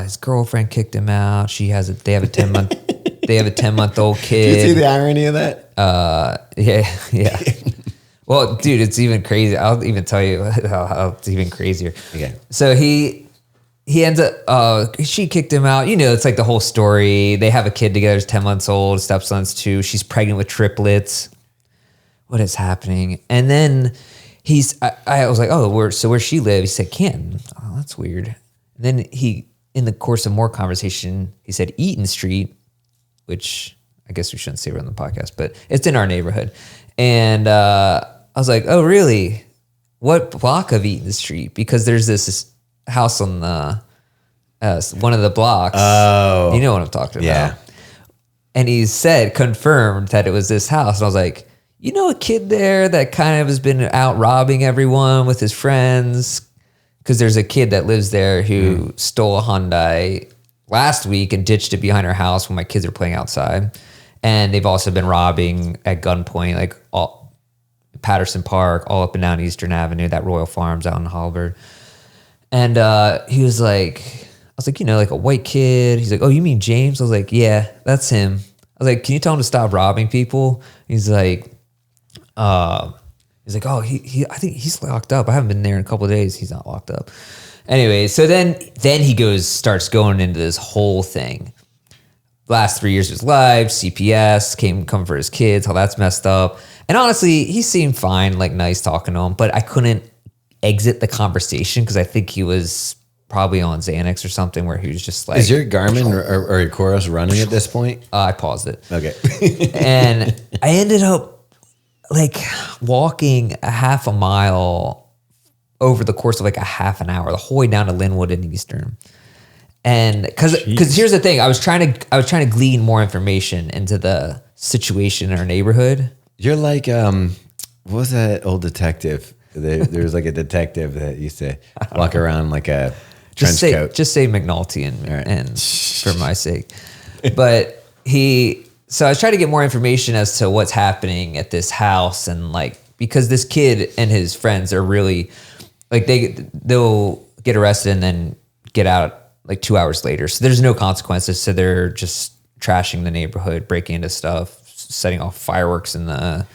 his girlfriend kicked him out. They have a 10-month-old kid. Do you see the irony of that? Yeah. Well, dude, it's even crazy. I'll even tell you how it's even crazier. Okay. So he ends up, she kicked him out. It's like the whole story. They have a kid together. He's 10 months old. Stepson's 2. She's pregnant with triplets. What is happening? And then I was like, oh, where she live? He said, Canton. Oh, that's weird. And then in the course of more conversation, he said Eaton Street, which I guess we shouldn't say we're on the podcast, but it's in our neighborhood. And I was like, oh, really? What block of Eaton Street? Because there's this house on the one of the blocks. Oh. You know what I'm talking Yeah. about. And he confirmed that it was this house. And I was like, a kid there that kind of has been out robbing everyone with his friends? Because there's a kid that lives there who stole a Hyundai last week and ditched it behind her house when my kids are playing outside. And they've also been robbing at gunpoint, like all Patterson Park, all up and down Eastern Avenue, that Royal Farms out in Hollywood. And he was like, I was like, like a white kid. He's like, oh, you mean James? I was like, yeah, that's him. I was like, can you tell him to stop robbing people? He's like, oh, I think he's locked up. I haven't been there in a couple of days. He's not locked up. Anyway, so then he starts going into this whole thing. Last 3 years of his life, CPS, come for his kids, how that's messed up. And honestly, he seemed fine, like nice talking to him, but I couldn't exit the conversation because I think he was probably on Xanax or something where he was just like... Is your Garmin or your Chorus running at this point? I paused it. Okay. And I ended up like walking a half a mile over the course of like a half an hour, the whole way down to Linwood and Eastern. And because here's the thing, I was trying to glean more information into the situation in our neighborhood. You're like, what was that old detective? There was like a detective that used to walk around like a trench coat. Just say McNulty and for my sake. But so I was trying to get more information as to what's happening at this house and like because this kid and his friends are really like they'll get arrested and then get out like 2 hours later. So there's no consequences. So they're just trashing the neighborhood, breaking into stuff, setting off fireworks in the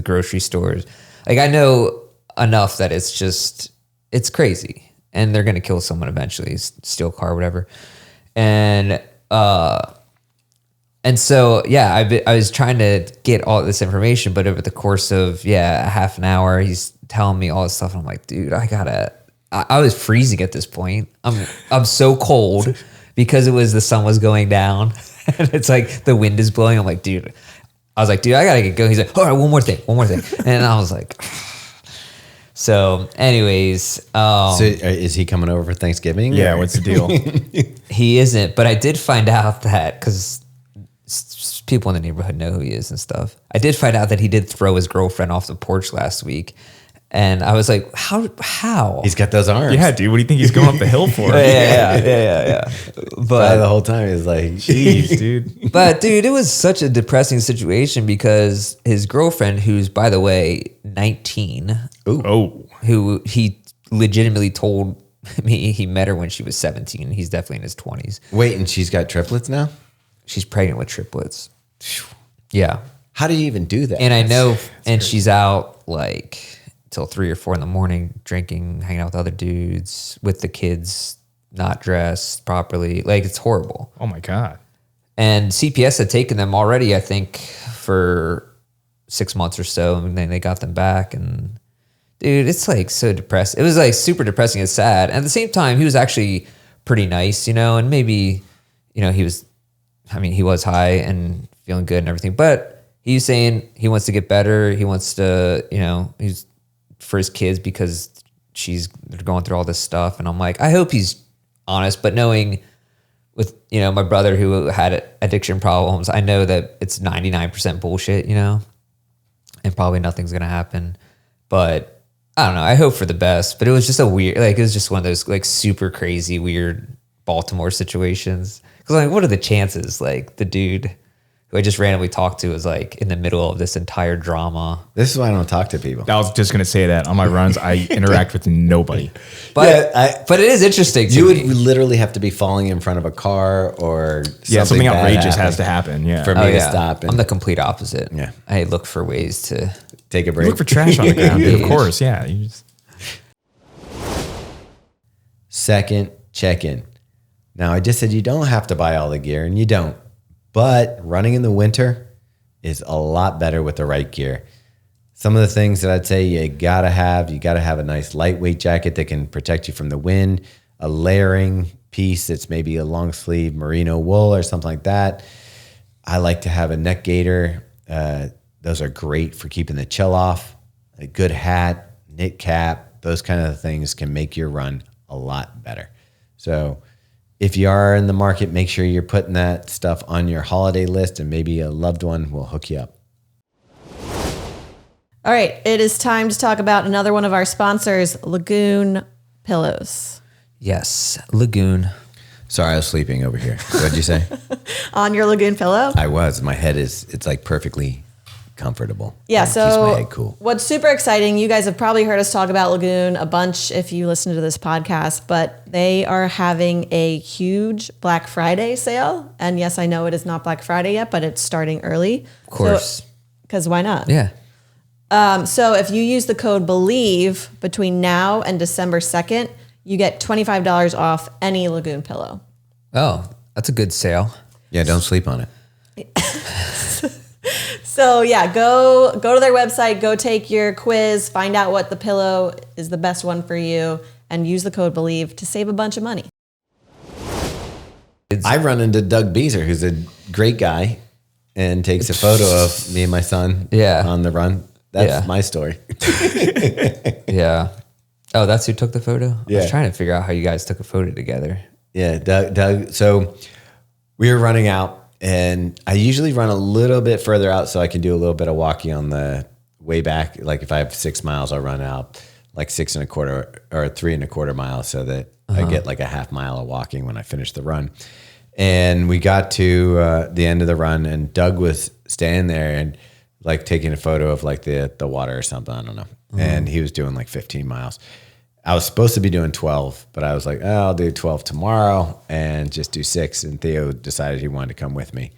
grocery stores. Like I know enough that it's crazy, and they're gonna kill someone eventually, steal a car, whatever. And so I was trying to get all this information, but over the course of a half an hour, he's telling me all this stuff, and I'm like, dude, I was freezing at this point. I'm so cold because the sun was going down, and it's like the wind is blowing. I'm like, dude, I gotta get going. He's like, all right, one more thing, and I was like. So, anyways, so is he coming over for Thanksgiving? Yeah, what's the deal? He isn't, but I did find out that because people in the neighborhood know who he is and stuff. I did find out that he did throw his girlfriend off the porch last week, and I was like, "How?" He's got those arms. Yeah, dude. What do you think he's going up the hill for? Yeah. But the whole time he's like, Jeez, dude. But dude, it was such a depressing situation because his girlfriend, who's by the way 19, who he legitimately told me he met her when she was 17. He's definitely in his 20s. Wait, and she's got triplets now? She's pregnant with triplets. Yeah. How do you even do that? And I know, and she's out like till 3 or 4 in the morning, drinking, hanging out with other dudes, with the kids not dressed properly. Like, it's horrible. Oh my God. And CPS had taken them already, I think, for 6 months or so, and then they got them back. And dude, it's like so depressing. It was like super depressing and sad. And at the same time, he was actually pretty nice, and maybe, he was high and feeling good and everything, but he's saying he wants to get better. He wants to, he's for his kids because they're going through all this stuff. And I'm like, I hope he's honest, but knowing with, my brother who had addiction problems, I know that it's 99% bullshit, and probably nothing's going to happen, but I don't know. I hope for the best, but it was just it was just one of those like super crazy, weird Baltimore situations. Cause like, what are the chances? Like the dude who I just randomly talked to was like in the middle of this entire drama. This is why I don't talk to people. I was just going to say that on my runs, I interact with nobody. But but it is interesting. You would literally have to be falling in front of a car or something outrageous has to happen. Yeah. For me to stop. I'm the complete opposite. Yeah. I look for ways to take a break. Look for trash on the ground, dude. Of course. Yeah. Second check-in. Now, I just said you don't have to buy all the gear, and you don't. But running in the winter is a lot better with the right gear. Some of the things that I'd say you gotta have a nice lightweight jacket that can protect you from the wind, a layering piece that's maybe a long sleeve merino wool or something like that. I like to have a neck gaiter. Those are great for keeping the chill off. A good hat, knit cap, those kind of things can make your run a lot better. So if you are in the market, make sure you're putting that stuff on your holiday list, and maybe a loved one will hook you up. All right, it is time to talk about another one of our sponsors, Lagoon Pillows. Yes, Lagoon. Sorry, I was sleeping over here. What did you say? On your Lagoon pillow? I was. My head it's like perfectly comfortable. Yeah, Keeps my so head cool. What's super exciting, you guys have probably heard us talk about Lagoon a bunch if you listen to this podcast, but they are having a huge Black Friday sale. And yes, I know it is not Black Friday yet, but it's starting early. Of course. Because why not? Yeah. So if you use the code BELIEVE between now and December 2nd, you get $25 off any Lagoon pillow. Oh, that's a good sale. Yeah, don't sleep on it. So yeah, go to their website, go take your quiz, find out what the pillow is the best one for you, and use the code BELIEVE to save a bunch of money. I run into Doug Beezer, who's a great guy, and takes a photo of me and my son on the run. That's my story. Yeah. Oh, that's who took the photo? Yeah. I was trying to figure out how you guys took a photo together. Yeah, Doug. So we were running out, and I usually run a little bit further out so I can do a little bit of walking on the way back. Like if I have 6 miles, I'll run out like 6 1/4 or 3 1/4 miles so that I get like a half mile of walking when I finish the run. And we got to the end of the run, and Doug was standing there, and like taking a photo of like the water or something. I don't know. And he was doing like 15 miles. I was supposed to be doing 12, but I was like, oh, I'll do 12 tomorrow and just do 6. And Theo decided he wanted to come with me,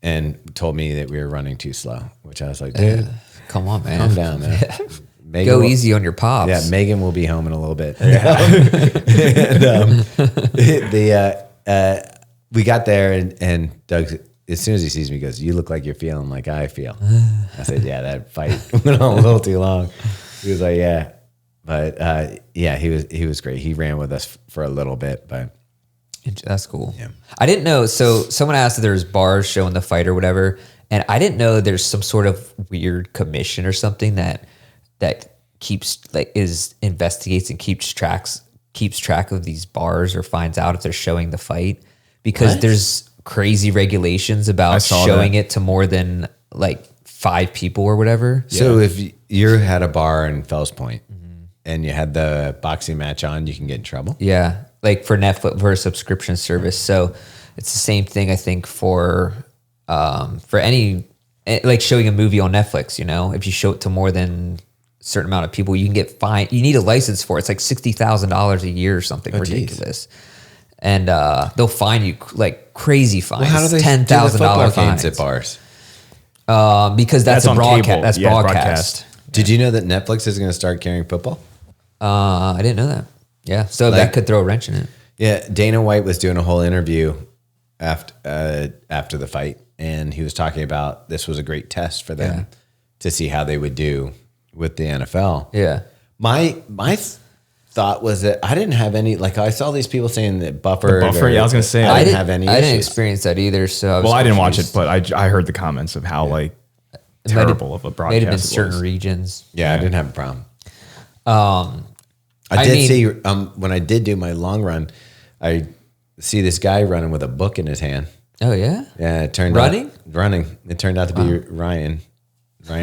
and told me that we were running too slow, which I was like, dude, Come on, man. calm down, man. Megan Go will- easy on your pops. Yeah, Megan will be home in a little bit. We got there, and Doug, as soon as he sees me, goes, "You look like you're feeling like I feel." I said, "Yeah, that fight went on a little too long." He was like, "Yeah," but yeah, he was great. He ran with us for a little bit, but That's cool. Yeah. I didn't know. So someone asked if there's bars showing the fight or whatever, and I didn't know there's some sort of weird commission or something that keeps investigates and keeps track of these bars or finds out if they're showing the fight, because What? there's crazy regulations I about saw showing that. it to more than like 5 people or whatever. So if you had a bar in Fells Point and you had the boxing match on, you can get in trouble. Yeah, like for Netflix, for a subscription service. So it's the same thing, I think, for any, like showing a movie on Netflix. You know, if you show it to more than a certain amount of people, you can get fined. You need a license for it. It's like $60,000 a year or something geez. ridiculous. And they'll fine you like crazy fines. Well, how do they $10,000 do the football games fines at bars? because that's a on broadcast. cable. That's Yeah, it's broadcast. Did you know that Netflix is going to start carrying football? I didn't know that. Yeah, so that could throw a wrench in it. Yeah, Dana White was doing a whole interview after the fight, and he was talking about this was a great test for them to see how they would do with the NFL. Yeah. My thought was that I didn't have any, like I saw these people saying that buffer. yeah, I was gonna say, I didn't have any I didn't issues. experience that either. So Well, I didn't watch it, but I heard the comments of how like It might have- terrible of a broadcast Might have been it certain was. regions. Yeah, I didn't have a problem. I I did mean- see when I did do my long run, I see this guy running with a book in his hand. Oh yeah. Yeah, it turned Running? out, running. It turned out to be Ryan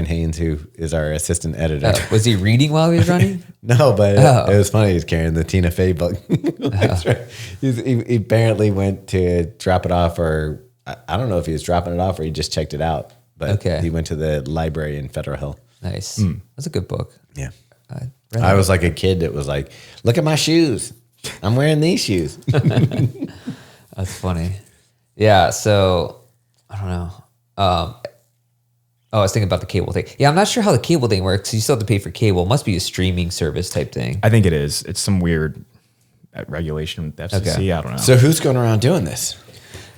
Haynes, who is our assistant editor. Was he reading while he was running? No, but Oh. it was funny. He's carrying the Tina Fey book. That's right. He apparently went to drop it off, or I don't know if he was dropping it off or he just checked it out. But Okay. he went to the library in Federal Hill. Nice. That's a good book. Yeah. I read I that. was like a kid that was like, look at my shoes. I'm wearing these shoes. That's funny. Yeah. So I don't know. I was thinking about the cable thing. Yeah, I'm not sure how the cable thing works. You still have to pay for cable. It must be a streaming service type thing. I think it is. It's some weird regulation with the FCC. Okay. I don't know. So who's going around doing this?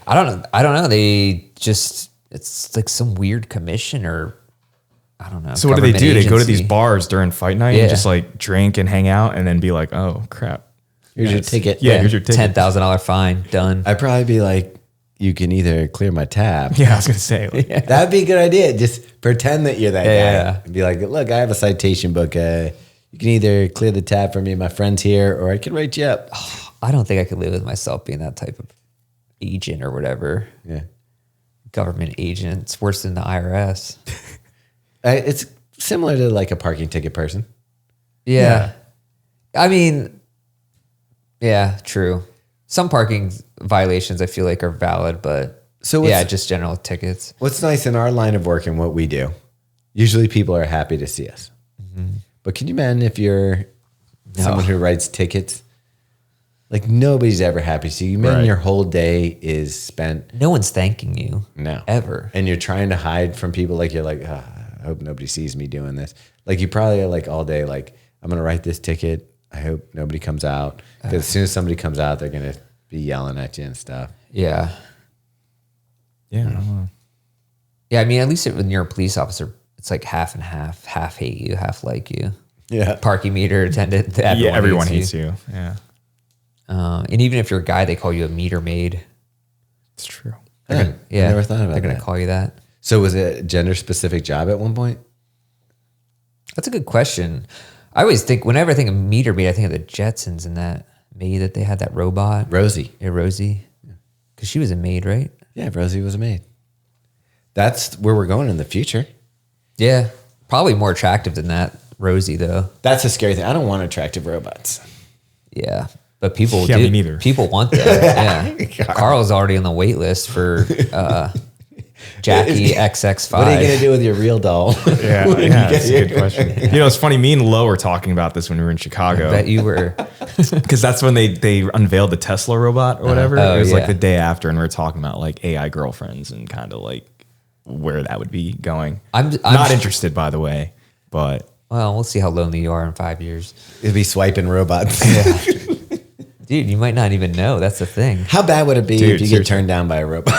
I don't know. They just, it's like some weird commission or I don't know. So what do they do? They go to these agency. bars during fight night Yeah. and just like drink and hang out and then be like, oh crap. Here's your ticket. Yeah, here's your ticket. $10,000 fine. Done. I'd probably be like, you can either clear my tab. Yeah, I was gonna say. Like, That'd be a good idea. Just pretend that you're that Yeah. guy. And be like, look, I have a citation book. You can either clear the tab for me and my friends here, or I can write you up. I don't think I could live with myself being that type of agent or whatever. Yeah. Government agent. It's worse than the IRS. It's similar to like a parking ticket person. Yeah. I mean, yeah, true. Some parking violations I feel like are valid, but So yeah, what's- just general tickets. What's nice in our line of work and what we do, usually people are happy to see us. But can you imagine if you're someone who writes tickets? Like nobody's ever happy to see you. Man, Right. your whole day is spent No one's thanking you. no Ever. and you're trying to hide from people. Like you're like, "Ah, I hope nobody sees me doing this. Like you probably are like all day, like I'm gonna write this ticket. I hope nobody comes out, because as soon as somebody comes out, they're gonna be yelling at you and stuff. Yeah. yeah. I don't know. Yeah, I mean, at least when you're a police officer, it's like half and half. Half hate you, half like you. Yeah, Parking meter attendant. Yeah, everyone hates you. Yeah, And even if you're a guy, they call you a meter maid. it's true. I Yeah. never thought about They're going that. to call you that. So was it a gender specific job at one point? That's a good question. I always think, whenever I think of meter maid, I think of the Jetsons and that maid that they had, that robot. Rosie. Yeah, Rosie. Because she was a maid, right? Yeah, Rosie was a maid. That's where we're going in the future. Yeah. Probably more attractive than that, Rosie, though. That's a scary thing. I don't want attractive robots. Yeah. But people Yeah, do. me neither. People want that. Yeah. Karl's already on the wait list for Jackie XX5. What are you gonna do with your real doll? Yeah, that's a good question. You know, it's funny. Me and Lo were talking about this when we were in Chicago. That you were. Because that's when they unveiled the Tesla robot or whatever. It was yeah. like the day after, and we were talking about like AI girlfriends and kind of like where that would be going. I'm not interested, by the way, but Well, we'll see how lonely you are in 5 years. It'd be swiping robots. Dude, you might not even know. That's the thing. How bad would it be Dude, if you get turned down by a robot?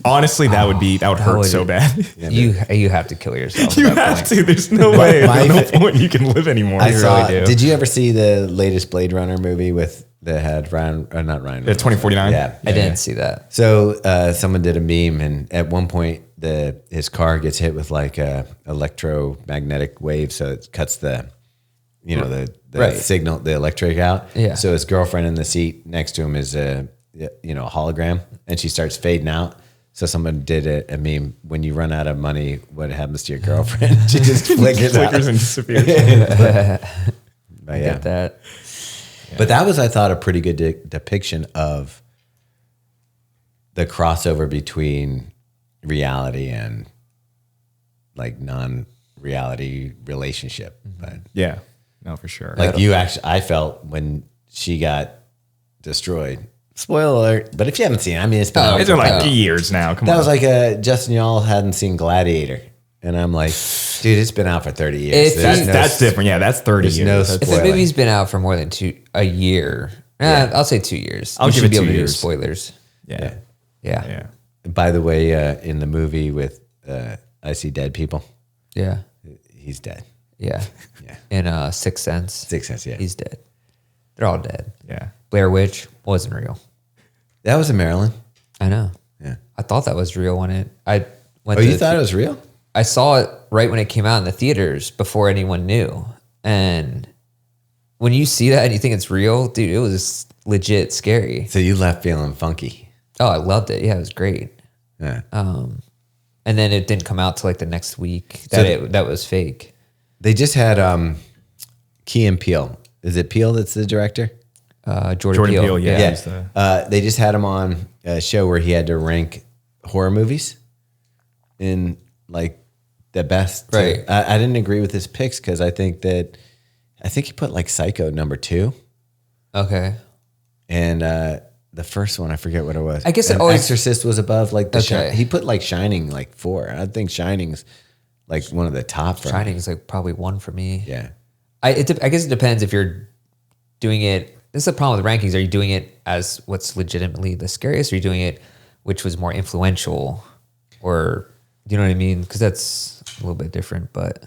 honestly, that would hurt would- so bad. You have to kill yourself. You at that have point. to. There's no way. my- There's no point you can live anymore. I You saw. really do. Did you ever see the latest Blade Runner movie with that had Ryan? Not Ryan. The 2049? Yeah, I didn't see that. So someone did a meme, and at one point, his car gets hit with like a electromagnetic wave, so it cuts the Right. signal, the electric out. Yeah. So his girlfriend in the seat next to him is a hologram, and she starts fading out. So someone did a meme: when you run out of money, what happens to your girlfriend? She just flickers and disappears. But yeah, Get that. but that was, I thought, a pretty good depiction of the crossover between reality and like non-reality relationship. But Yeah. No, for sure. like I felt when she got destroyed. Spoiler alert! But if you haven't seen it, I mean, it's been out It's for been like years now. Come that on. was like Justin, y'all hadn't seen Gladiator, and I'm like, dude, it's been out for 30 years. If that's different. Yeah, that's 30 there's years. no That's- If the Spoiling. movie's been out for more than a year, I'll say 2 years. I'll You give should it be 2 able to do years. spoilers. yeah. Yeah. Yeah. By the way, in the movie with I See Dead People, Yeah. he's dead. Yeah. Yeah. In Sixth Sense. Sixth Sense, yeah. He's dead. They're all dead. Yeah. Blair Witch wasn't real. That was in Maryland. I know. Yeah. I thought that was real when I went Oh, to you thought it was real? I saw it right when it came out in the theaters before anyone knew. And when you see that and you think it's real, dude, it was legit scary. So you left feeling funky. Oh, I loved it. Yeah, it was great. Yeah. And then it didn't come out till like the next week that was fake. They just had Key and Peele. Is it Peele that's the director? Jordan Peele. yeah. Yeah. he's the- They just had him on a show where he had to rank horror movies in like the best. Right. I didn't agree with his picks because I think he put like Psycho number 2, Okay. and the first one I forget what it was. I guess it And always- Exorcist was above like the. Okay. He put like Shining like 4. I think Shining's like one of the top. For me. Shining is like probably 1 for me. Yeah. I guess it depends if you're doing it. This is the problem with rankings. Are you doing it as what's legitimately the scariest? Or are you doing it which was more influential? Or, you know what I mean? Because that's a little bit different. But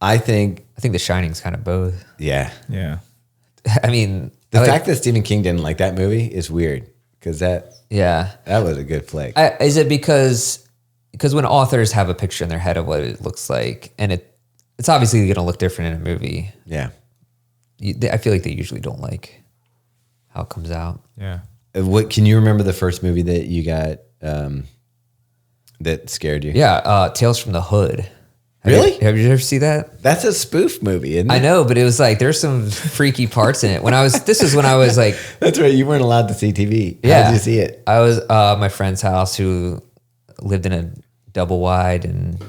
I think. I think The Shining's kind of both. Yeah. Yeah. I mean, The I like- fact that Stephen King didn't like that movie is weird because that yeah. was a good flick. Is it because when authors have a picture in their head of what it looks like, and it's obviously going to look different in a movie. Yeah. I feel like they usually don't like how it comes out. Yeah. What can you remember the first movie that you got that scared you? Yeah, Tales from the Hood. Really? Have you ever seen that? That's a spoof movie, isn't it? I know, but it was like there's some freaky parts in it. This was when I was like, That's right. You weren't allowed to see TV. yeah, How did you see it? I was my friend's house who lived in a double wide and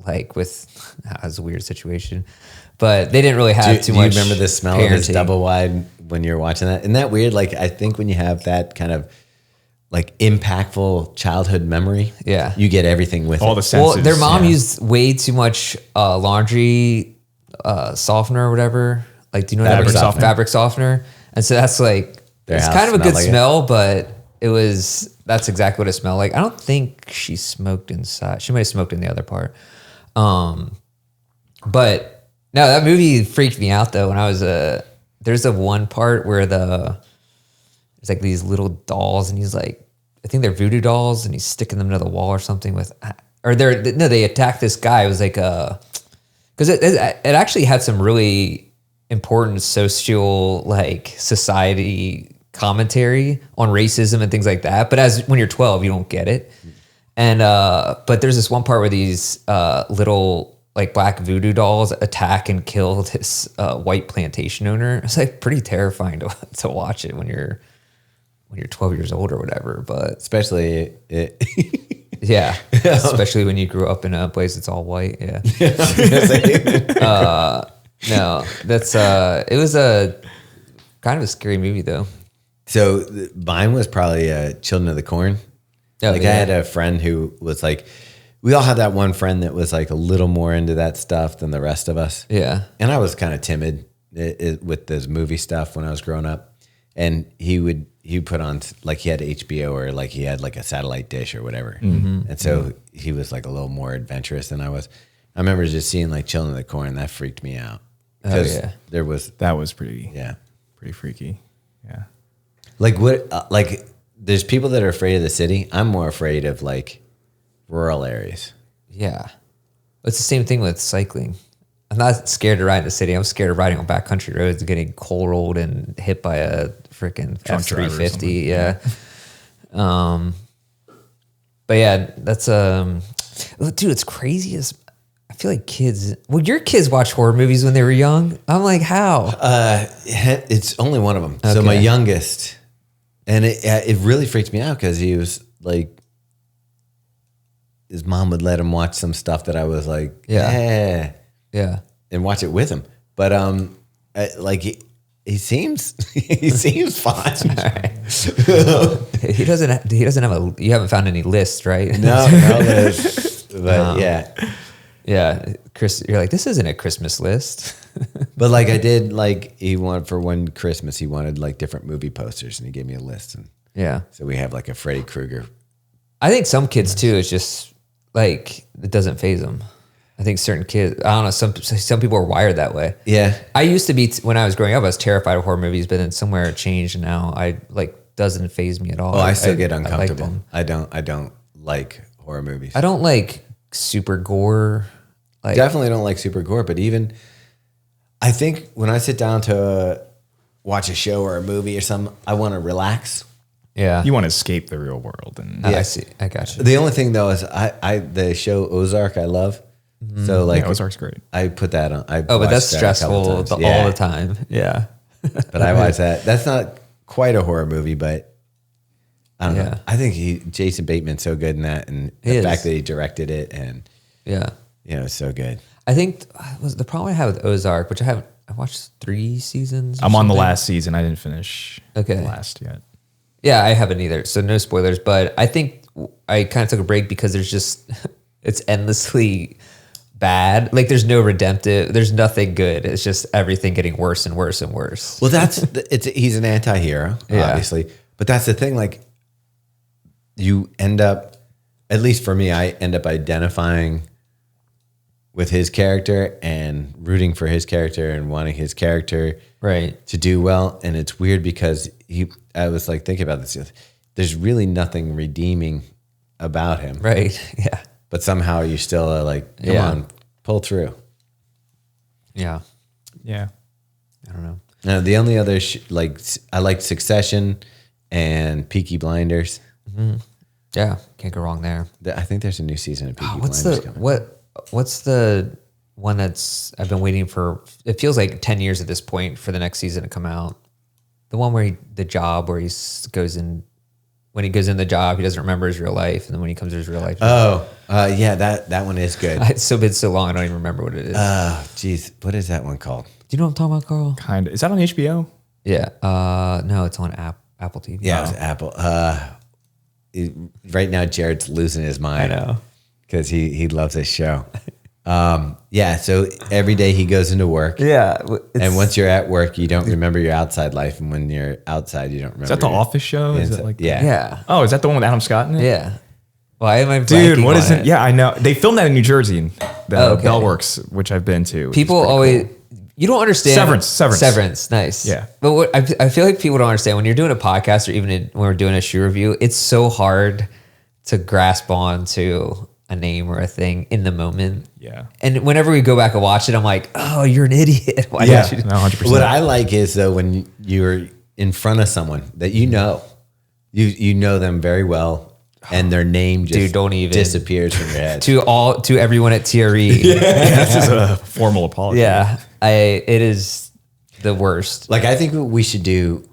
like that was a weird situation, but they didn't really have too much. Do you remember the smell of his parenting. double wide when you're watching that? Isn't that weird? Like, I think when you have that kind of like impactful childhood memory, Yeah. you get everything with All it. the senses. Well, their mom yeah. used way too much laundry softener or whatever. Like, do you know what Fabric that means? softener. Fabric softener. And so that's like, Their it's house kind of a smelled good like it. smell, but that's exactly what it smelled like. I don't think she smoked inside. She might have smoked in the other part. But no, that movie freaked me out though. When I was there's a one part where there's like these little dolls and he's like, I think they're voodoo dolls and he's sticking them to the wall or something they attacked this guy. It was like because it actually had some really important social like society commentary on racism and things like that. But when you're 12, you don't get it. And but there's this one part where these little like black voodoo dolls attack and kill this white plantation owner. It's like pretty terrifying to watch it when you're 12 years old or whatever. But Especially it. Yeah, especially when you grew up in a place that's all white. Yeah. No, that's it was a kind of a scary movie though. So mine was probably Children of the Corn. Oh, I had a friend who was like, we all had that one friend that was like a little more into that stuff than the rest of us. Yeah. And I was kind of timid with this movie stuff when I was growing up. And he would put on, like he had HBO or like he had like a satellite dish or whatever. Mm-hmm. And so he was like a little more adventurous than I was. I remember just seeing like Children of the Corn. That freaked me out. Oh, yeah. That was pretty freaky. Yeah. Like what, like there's people that are afraid of the city. I'm more afraid of like rural areas. Yeah. It's the same thing with cycling. I'm not scared to ride in the city. I'm scared of riding on backcountry roads and getting coal rolled and hit by a freaking F-350. Yeah. But yeah, that's dude, it's crazy as I feel like kids. Well, your kids watch horror movies when they were young. I'm like, how? It's only one of them. Okay. So my youngest, and it really freaked me out because he was like, his mom would let him watch some stuff that I was like, yeah, and watch it with him. But like he seems fine. He doesn't have you haven't found any lists, right? No list. But yeah, Chris, you're like, this isn't a Christmas list. But like I did, like he wanted for one Christmas, he wanted like different movie posters, and he gave me a list, and so we have like a Freddy Krueger. I think some kids too, it's just like it doesn't faze them. I think certain kids, I don't know, some people are wired that way. Yeah, I used to be when I was growing up, I was terrified of horror movies, but then somewhere it changed, and now I like doesn't faze me at all. Oh, I still get uncomfortable. I don't like horror movies. I don't like super gore. Like, definitely don't like super gore, but even I think when I sit down to watch a show or a movie or something, I want to relax. Yeah, you want to escape the real world, and I see. I got you. The only thing though is the show Ozark I love. Mm-hmm. So like Ozark's great. I put that on. But that's stressful all the time. Yeah, but I watch that. That's not quite a horror movie, but I don't know. I think Jason Bateman's so good in that, and the fact that he directed it, and it's so good. I think was the problem I had with Ozark, which I watched 3 seasons. I'm on the last season. I didn't finish the last yet. Yeah, I haven't either. So no spoilers, but I think I kind of took a break because there's just, it's endlessly bad. Like there's no redemptive, there's nothing good. It's just everything getting worse and worse and worse. Well, he's an anti-hero, obviously. But that's the thing, like you end up, at least for me, I end up identifying with his character and rooting for his character and wanting his character to do well. And it's weird because I was like thinking about this. There's really nothing redeeming about him. Right. Yeah. But somehow you still are like, come on, pull through. Yeah. Yeah. I don't know. Now, the only other, I like Succession and Peaky Blinders. Mm-hmm. Yeah. Can't go wrong there. I think there's a new season of Peaky Blinders coming. What's the one I've been waiting for? It feels like 10 years at this point for the next season to come out. The one where when he goes in the job, he doesn't remember his real life. And then when he comes to his real life. That one is good. It's been so long, I don't even remember what it is. Oh, geez. What is that one called? Do you know what I'm talking about, Karl? Kind of. Is that on HBO? Yeah. No, it's on Apple TV. Yeah, it's Apple. Right now, Jared's losing his mind. I know. Because he loves this show. So every day he goes into work. Yeah. And once you're at work, you don't remember your outside life. And when you're outside, you don't remember. Is that the Office show? Is it like Yeah. Oh, is that the one with Adam Scott in it? Yeah. Why am I Dude, what is it? Yeah, I know. They filmed that in New Jersey, in Bellworks, which I've been to. People always... Cool. You don't understand. Severance. Nice. Yeah. But what I feel like people don't understand when you're doing a podcast or even when we're doing a shoe review, it's so hard to grasp on to a name or a thing in the moment. Yeah. And whenever we go back and watch it, I'm like, oh, you're an idiot. Why don't you? No, 100%. What I like is though, when you're in front of someone that you know them very well, and their name just disappears from your head. to everyone at TRE. This is a formal apology. Yeah. It is the worst. Like I think what we should do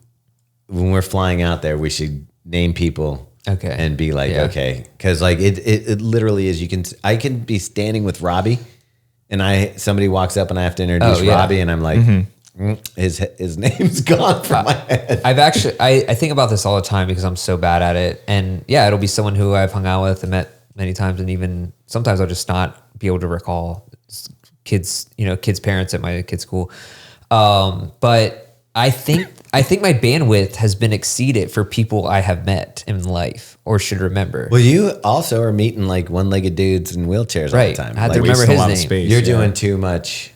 when we're flying out there, we should name people Okay. and be like, Yeah. okay, because like it literally is. I can be standing with Robbie, and somebody walks up and I have to introduce Robbie, and I'm like, his name's gone from my head. I think about this all the time because I'm so bad at it, and yeah, it'll be someone who I've hung out with and met many times, and even sometimes I'll just not be able to recall kids parents at my kid's school. But I think my bandwidth has been exceeded for people I have met in life or should remember. Well, you also are meeting like one-legged dudes in wheelchairs all Right. the time. I had Like, to remember waste a his lot of name. space. you're doing too much.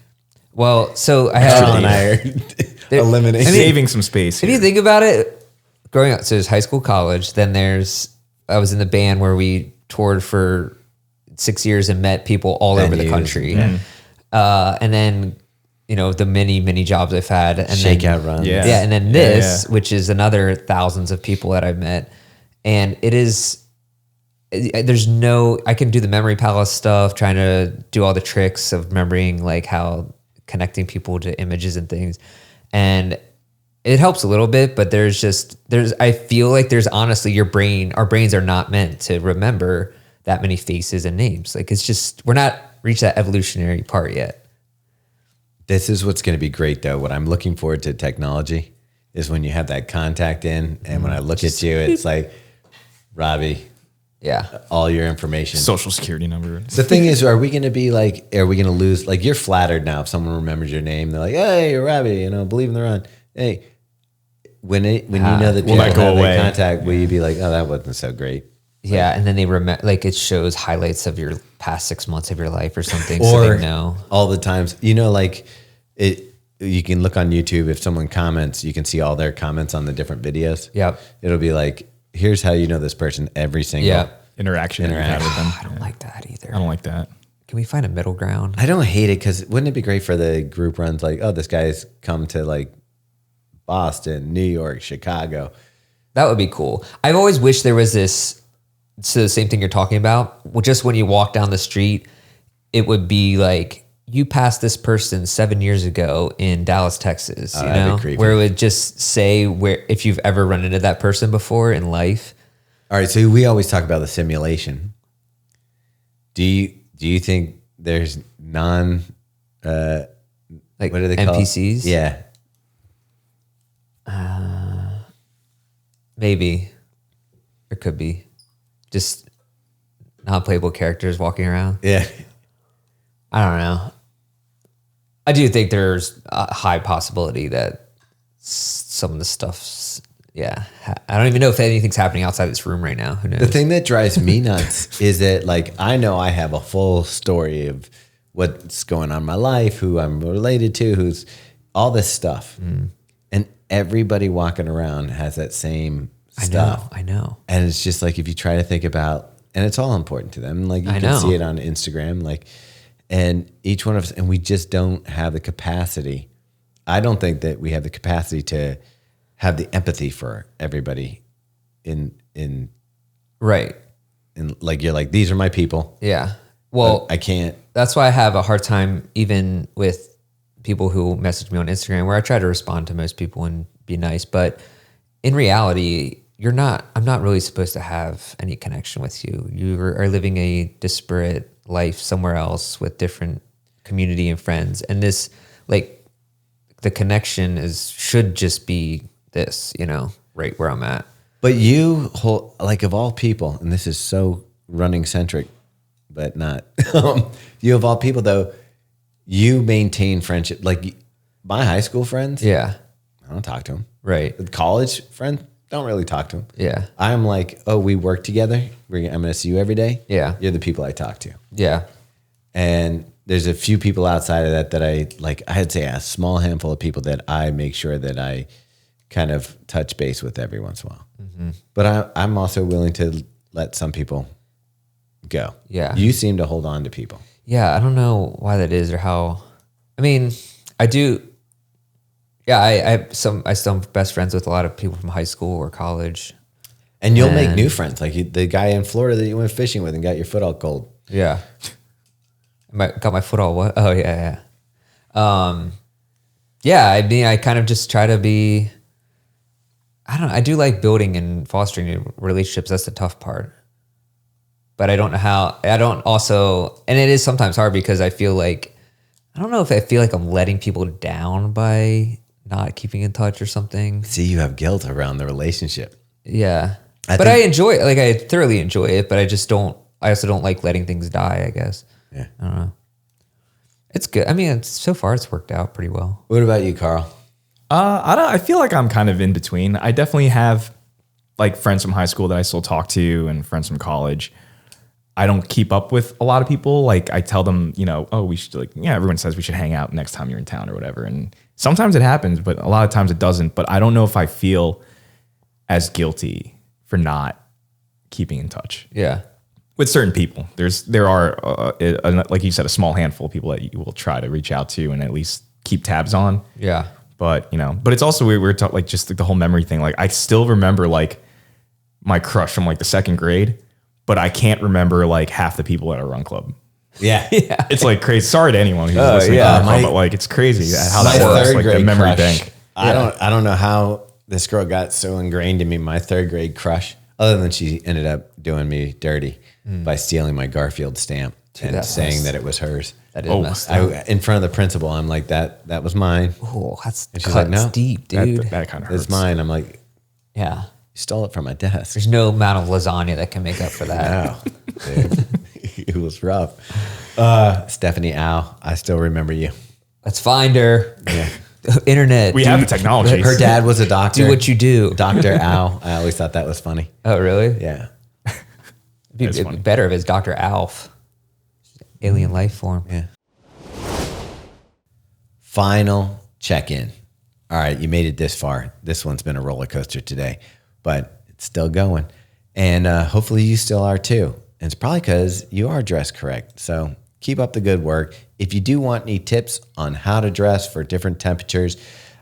Well, so I Carl had and I are eliminating. Saving some space. if you think about it, growing up, so there's high school, college, then I was in the band where we toured for 6 years and met people all over the Venues, country. yeah. And then, the many jobs I've had. And then, Shakeout runs. Yeah. Yeah. And then this, which is another thousands of people that I've met. And I can do the memory palace stuff, trying to do all the tricks of remembering like how connecting people to images and things. And it helps a little bit, but I feel like there's honestly our brains are not meant to remember that many faces and names. Like it's just, we're not reached that evolutionary part yet. This is what's going to be great, though. What I'm looking forward to technology is when you have that contact in, and when I look at you, it's like, Robbie, Yeah. all your information. Social security number. The thing is, are we going to lose? Like, you're flattered now if someone remembers your name. They're like, hey, Robbie, believe in the run. Hey, when you know that Will people that go have away? that contact, will you be like, oh, that wasn't so great? Yeah. And then they remember, like it shows highlights of your past 6 months of your life or something. Or so they know. all the times, like you can look on YouTube. If someone comments, you can see all their comments on the different videos. Yep. It'll be like, here's how you know this person every single. Yeah. Interaction that you had with them. I don't like that either. I don't like that. Can we find a middle ground? I don't hate it because wouldn't it be great for the group runs? Like, oh, this guy's come to like Boston, New York, Chicago. That would be cool. I've always wished there was this. So the same thing you're talking about. Well, just when you walk down the street, it would be like you passed this person 7 years ago in Dallas, Texas. that'd be creepy. Where it would just say where if you've ever run into that person before in life. All right, so we always talk about the simulation. Do you think there's Like what are they called? NPCs? Yeah. Maybe. There could be. Just non-playable characters walking around. Yeah. I don't know. I do think there's a high possibility that some of the stuff's, I don't even know if anything's happening outside this room right now. Who knows? The thing that drives me nuts is that like I know I have a full story of what's going on in my life, who I'm related to, who's all this stuff. And everybody walking around has that same stuff. I know. And it's just like if you try to think about, and it's all important to them. Like you I can know. see it on Instagram, like, and each one of us, and we just don't have the capacity. I don't think that we have the capacity to have the empathy for everybody in Right. like, you're like, these are my people. Yeah. Well, I can't. that's why I have a hard time even with people who message me on Instagram, where I try to respond to most people and be nice. But in reality, I'm not really supposed to have any connection with you. You are living a disparate life somewhere else with different community and friends. And this, like, the connection should just be this, right where I'm at. But you hold, like, of all people, and this is so running centric, but not, you of all people though, you maintain friendship. Like my high school friends, Yeah. I don't talk to them. Right. The college friends, don't really talk to them. Yeah. I'm like, oh, we work together. I'm going to see you every day. Yeah. You're the people I talk to. Yeah. And there's a few people outside of that I like, I'd say a small handful of people that I make sure that I kind of touch base with every once in a while. Mm-hmm. But I'm also willing to let some people go. Yeah. You seem to hold on to people. Yeah, I don't know why that is or how. I mean, I do. Yeah, I still am best friends with a lot of people from high school or college. And you'll make new friends. Like the guy in Florida that you went fishing with and got your foot all cold. Yeah. Got my foot all what? Oh, yeah. Yeah, I mean, I kind of just try to be I don't know. I do like building and fostering new relationships. That's the tough part. But I don't know how. I don't also, and it is sometimes hard because I feel like, I don't know if I feel like I'm letting people down by not keeping in touch or something. See, you have guilt around the relationship. Yeah. I But think- I enjoy it. Like I thoroughly enjoy it, but I just don't, I also don't like letting things die, I guess. Yeah. I don't know. It's good. I mean, so far it's worked out pretty well. What about you, Karl? I feel like I'm kind of in between. I definitely have like friends from high school that I still talk to and friends from college. I don't keep up with a lot of people. Like I tell them, you know, oh, we should everyone says we should hang out next time you're in town or whatever. And sometimes it happens, but a lot of times it doesn't. But I don't know if I feel as guilty for not keeping in touch Yeah. with certain people. There are, like you said, a small handful of people that you will try to reach out to and at least keep tabs on. Yeah. But, you know, but it's also weird. We're talking like just like the whole memory thing. Like I still remember like my crush from like the second grade, but I can't remember like half the people at our run club. Yeah. Yeah. It's like crazy. Sorry to anyone who's listening yeah. to the club, but like it's crazy how My that works. third Like the grade memory crush. bank. I don't know how this girl got so ingrained in me. My third grade crush, other than she ended up doing me dirty by stealing my Garfield stamp and that's saying nice. that it was hers. That is messed up. In front of the principal, I'm like, that was mine. Oh, that's And she's cuts like, no, deep, dude. That kind of hurts. It's mine. I'm like, Yeah. you stole it from my desk. There's no amount of lasagna that can make up for that. No, dude. It was rough. Stephanie Al, I still remember you. Let's find her. Yeah. Internet. We do- have the technology. Her dad was a doctor. Do what you do. Dr. Al. I always thought that was funny. Oh, really? Yeah. It'd be better if it's Dr. Alf. Alien life form. Yeah. Final check-in. All right, you made it this far. This one's been a roller coaster today, but it's still going. And hopefully you still are too. And it's probably because you are dressed correct. So keep up the good work. If you do want any tips on how to dress for different temperatures,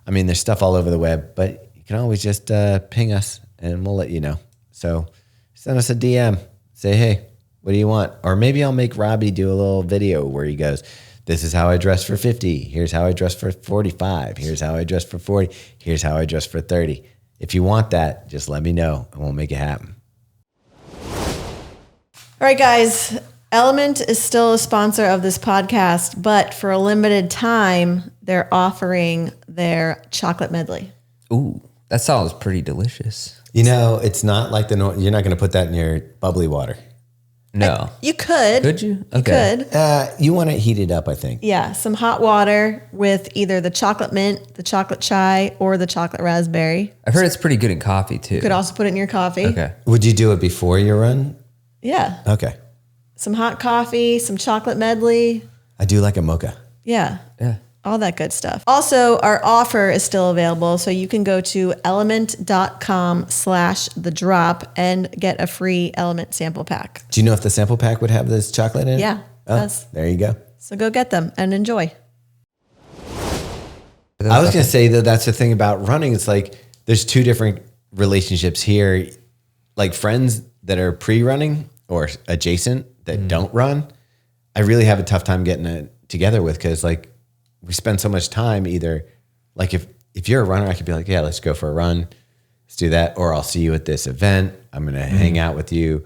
I mean, there's stuff all over the web, but you can always just ping us and we'll let you know. So send us a DM. Say, hey, what do you want? Or maybe I'll make Robbie do a little video where he goes, this is how I dress for 50. Here's how I dress for 45. Here's how I dress for 40. Here's how I dress for 30. If you want that, just let me know and we'll make it happen. All right, guys. Element is still a sponsor of this podcast, but for a limited time, they're offering their chocolate medley. Ooh, that sounds pretty delicious. You know, it's not like you're not going to put that in your bubbly water. No. You could. Could you? You Okay. could. You want it heated up, I think. Yeah, some hot water with either the chocolate mint, the chocolate chai, or the chocolate raspberry. I've heard it's pretty good in coffee too. You could also put it in your coffee. Okay. Would you do it before you run? Yeah. Okay. Some hot coffee, some chocolate medley. I do like a mocha. Yeah. Yeah. All that good stuff. Also, our offer is still available. So you can go to element.com/thedrop and get a free Element sample pack. Do you know if the sample pack would have this chocolate in it? Yeah, it Oh, does. there you go. So go get them and enjoy. I was going to say that that's the thing about running. It's like there's two different relationships here, like friends that are pre-running or adjacent that don't run. I really have a tough time getting it together with because like we spend so much time either like if you're a runner, I could be like, yeah, let's go for a run. Let's do that. Or I'll see you at this event. I'm going to hang out with you,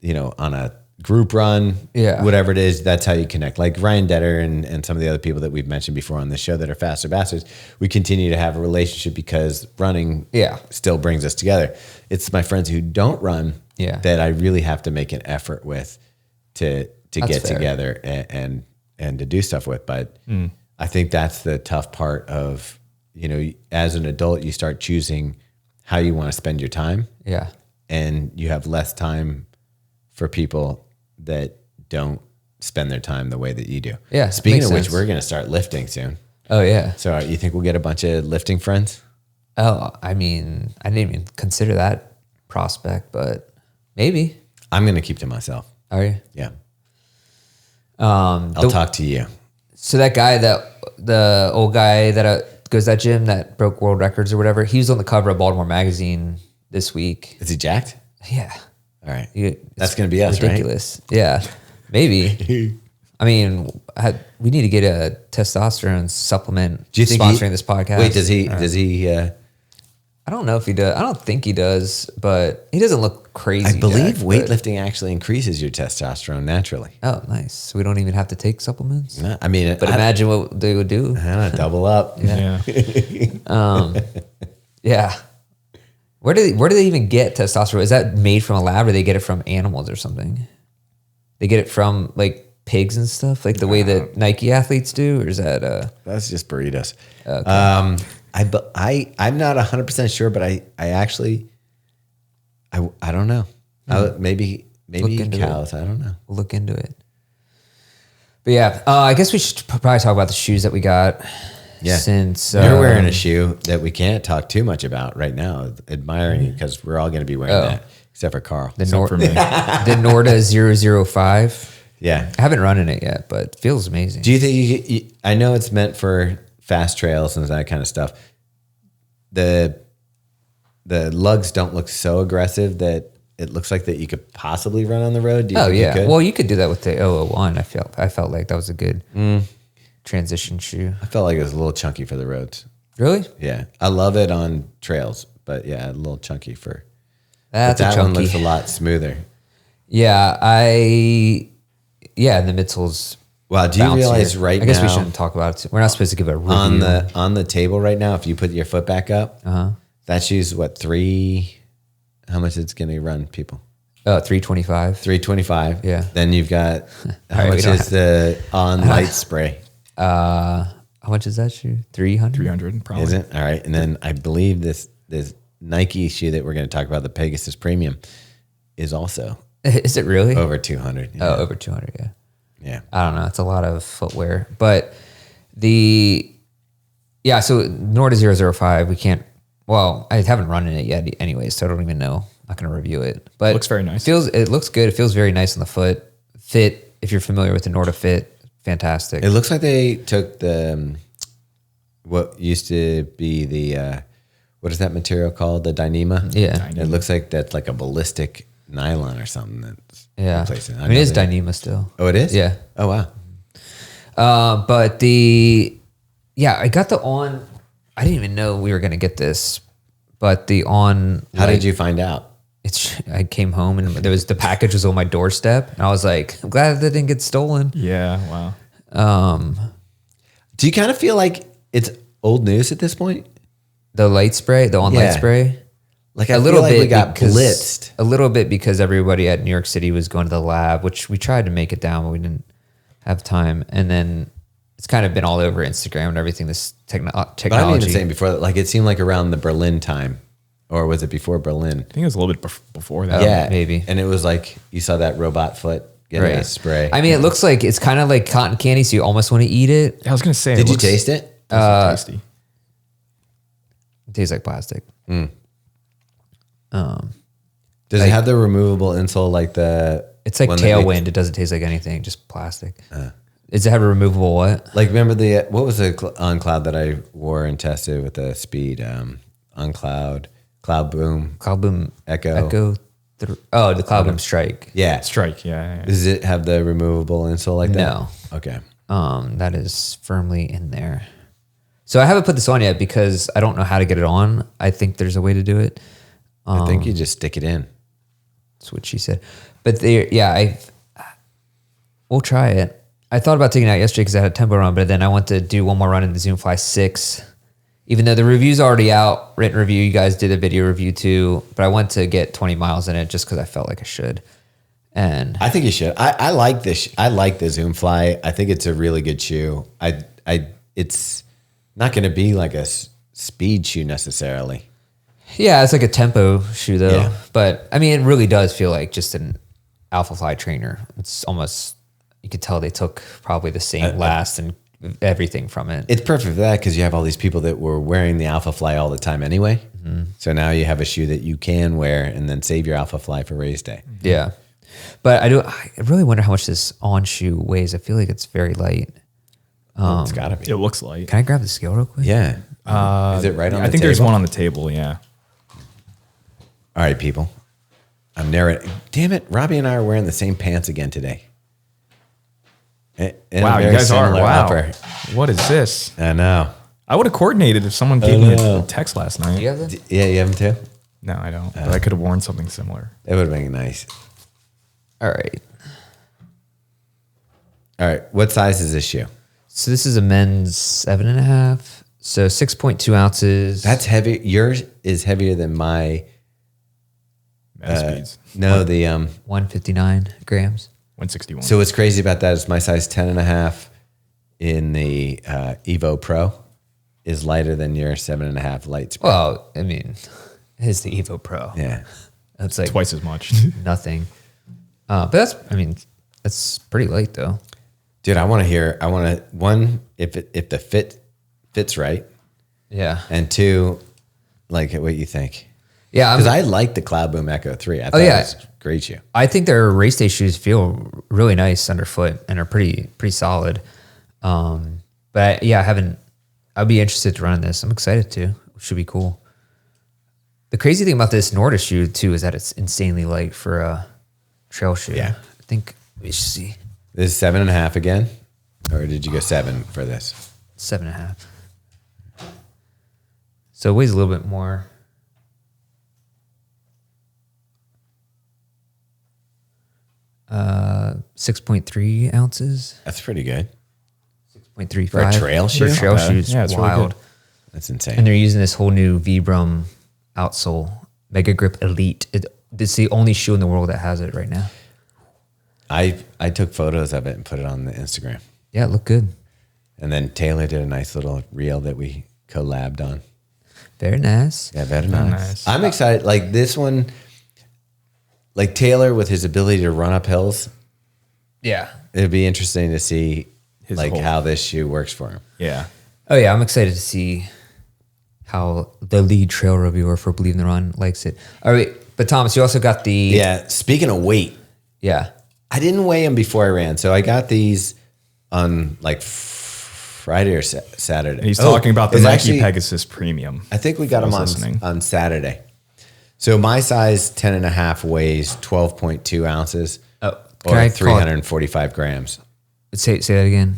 you know, on a group run, whatever it is. That's how you connect. Like Ryan Detter and some of the other people that we've mentioned before on the show that are faster bastards, we continue to have a relationship because running still brings us together. It's my friends who don't run that I really have to make an effort with to get together and to do stuff with. But I think that's the tough part of, you know, as an adult, you start choosing how you want to spend your time. Yeah. And you have less time for people that don't spend their time the way that you do. Yeah. Speaking of which, sense. we're going to start lifting soon. Oh yeah. So you think we'll get a bunch of lifting friends? Oh, I mean, I didn't even consider that prospect, but maybe. I'm going to keep to myself. Are you? Yeah. I'll talk to you. So that guy, the old guy that goes to that gym that broke world records or whatever, he was on the cover of Baltimore Magazine this week. Is he jacked? Yeah. All right. It's That's going to be us, ridiculous. Yeah. Maybe. I mean, we need to get a testosterone supplement Do you think sponsoring this podcast. Wait, does he I don't know if he does. I don't think he does, but he doesn't look crazy. I believe jacked, weightlifting actually increases your testosterone naturally. Oh, nice. So we don't even have to take supplements. No, I mean, But imagine what they would do. I don't know, double up. Yeah. Yeah. Where do they even get testosterone? Is that made from a lab, or they get it from animals or something? They get it from like pigs and stuff, like the way that Nike athletes do, or is that That's just burritos. Okay. I'm not 100% sure, but I actually I don't know. Maybe into cows. I don't know. We'll look into it. But yeah, I guess we should probably talk about the shoes that we got. Yeah. Since You're wearing a shoe that we can't talk too much about right now, admiring because we're all going to be wearing that, except for Karl. the For me. the Norda 005. Yeah. I haven't run in it yet, but it feels amazing. Do you think I know it's meant for fast trails and that kind of stuff. The lugs don't look so aggressive that it looks like that you could possibly run on the road. Do you think you could? Well, you could do that with the 001. I felt like that was a good transition shoe. I felt like it was a little chunky for the roads. Really? Yeah. I love it on trails, but yeah, a little chunky for That's that a chunky. one looks a lot smoother. Yeah, and the midsole's Wow, do you bouncier. realize right now? I guess we shouldn't talk about it. We're not supposed to give a review. on the table right now, if you put your foot back up, that shoe's what, how much it's going to run people? 325. 325. Yeah. Then you've got how right, we much don't is the on light spray? How much is that shoe? 300? 300 probably. Is it? All right. And then I believe this Nike shoe that we're going to talk about, the Pegasus Premium, is also Is it really? over 200. Yeah. Oh, over 200, yeah. Yeah. I don't know. It's a lot of footwear. But so Norda 005, we can't, well, I haven't run in it yet anyway, so I don't even know. I'm not going to review it. But Looks very nice. It looks good. It feels very nice on the foot. Fit, if you're familiar with the Norda Fit, fantastic. It looks like they took the what used to be the what is that material called? The Dyneema? Yeah. It looks like that's like a ballistic nylon or something that's Yeah. replacing. I mean, it is Dyneema still. Oh, it is? Yeah. Oh, wow. But I got the On. I didn't even know we were going to get this, but the On. How did you find out? I came home and the package was on my doorstep, and I was like, I'm glad that didn't get stolen. Yeah, wow. Do you kind of feel like it's old news at this point? The light spray, the On light spray. Like I feel like we got because- blitzed. A little bit because everybody at New York City was going to the lab, which we tried to make it down, but we didn't have time. And then it's kind of been all over Instagram and everything. This technology. But I'm even saying before that, like it seemed like around the Berlin time, or was it before Berlin? I think it was a little bit before that. Yeah, maybe. And it was like you saw that robot foot getting a spray. I mean, it looks like it's kind of like cotton candy, so you almost want to eat it. I was going to say. Did you taste it? Tasty. It tastes like plastic. Does it have the removable insole like the? It's like one that Tailwind. It doesn't taste like anything, just plastic. Does it have a removable what? Like remember what was the on Cloud that I wore and tested with the speed on Cloudboom Cloudboom Echo. The Cloudboom Strike. Yeah. Strike, yeah. Does it have the removable insole like that? No. Okay. That is firmly in there. So I haven't put this on yet because I don't know how to get it on. I think there's a way to do it. I think you just stick it in. That's what she said. But we'll try it. I thought about taking it out yesterday because I had a tempo run, but then I went to do one more run in the Zoomfly 6. Even though the review's already out, written review, you guys did a video review too, but I went to get 20 miles in it just because I felt like I should. And I think you should. I like this. I like the Zoomfly. I think it's a really good shoe. It's not going to be like a speed shoe necessarily. yeah, it's like a tempo shoe though. Yeah. But I mean, it really does feel like just an Alpha Fly trainer. It's almost, you could tell they took probably the same last and everything from it. It's perfect for that because you have all these people that were wearing the Alpha Fly all the time anyway. Mm-hmm. So now you have a shoe that you can wear and then save your Alpha Fly for race day. Yeah. But I really wonder how much this On shoe weighs. I feel like it's very light. It's got to be. It looks light. Can I grab the scale real quick? Yeah. Is it right on the I think table? there's one on the table, yeah. All right, people. I'm narrating. Damn it. Robbie and I are wearing the same pants again today. In a Wow, you very guys are. similar Wow. upper. What is this? I know. I would have coordinated if someone gave me know. a text last night. Do you have them? Yeah, you have them too? No, I don't. But I could have worn something similar. It would have been nice. All right. All right. What size is this shoe? So this is a men's 7.5. So 6.2 ounces. That's heavy. Yours is heavier than my. Speeds. No, the 159 grams. 161. So what's crazy about that is my size 10.5 in the Evo Pro is lighter than your 7.5 light spread. Well, I mean, it's the Evo Pro. Yeah. That's like twice as much. nothing. But that's pretty light though. Dude, I want to one, if the fits right, Yeah. and two, like what you think. Yeah. Because I like the Cloudboom Echo 3. I thought yeah. it was a great shoe. I think their race day shoes feel really nice underfoot and are pretty solid. But I'll be interested to run this. I'm excited to. It should be cool. The crazy thing about this Norda shoe too is that it's insanely light for a trail shoe. Yeah. I think we should see This is 7.5 again? Or did you go 7 for this? 7.5. So it weighs a little bit more. Uh, 6.3 ounces. That's pretty good. 0.35 For a trail shoe? For a trail Not bad. shoes, Yeah, it's really wild. good. That's insane. And they're using this whole new Vibram outsole, Mega Grip Elite. It's the only shoe in the world that has it right now. I took photos of it and put it on the Instagram. Yeah, it looked good. And then Taylor did a nice little reel that we collabed on. Very nice. Yeah, very Very nice. nice. I'm excited. Like this one, like Taylor with his ability to run up hills, Yeah. it'd be interesting to see His like whole- how this shoe works for him. Yeah. Oh yeah, I'm excited to see how the lead trail reviewer for Believe in the Run likes it. All right, but Thomas, you also got the Yeah. Speaking of weight, yeah. I didn't weigh them before I ran. So I got these on like Friday or Saturday. And he's talking about the it's Nike actually- Pegasus Premium. I think we got I them was listening. on Saturday. So my size 10.5 weighs 12.2 ounces Oh, can or I call it- 345 grams. Say that again.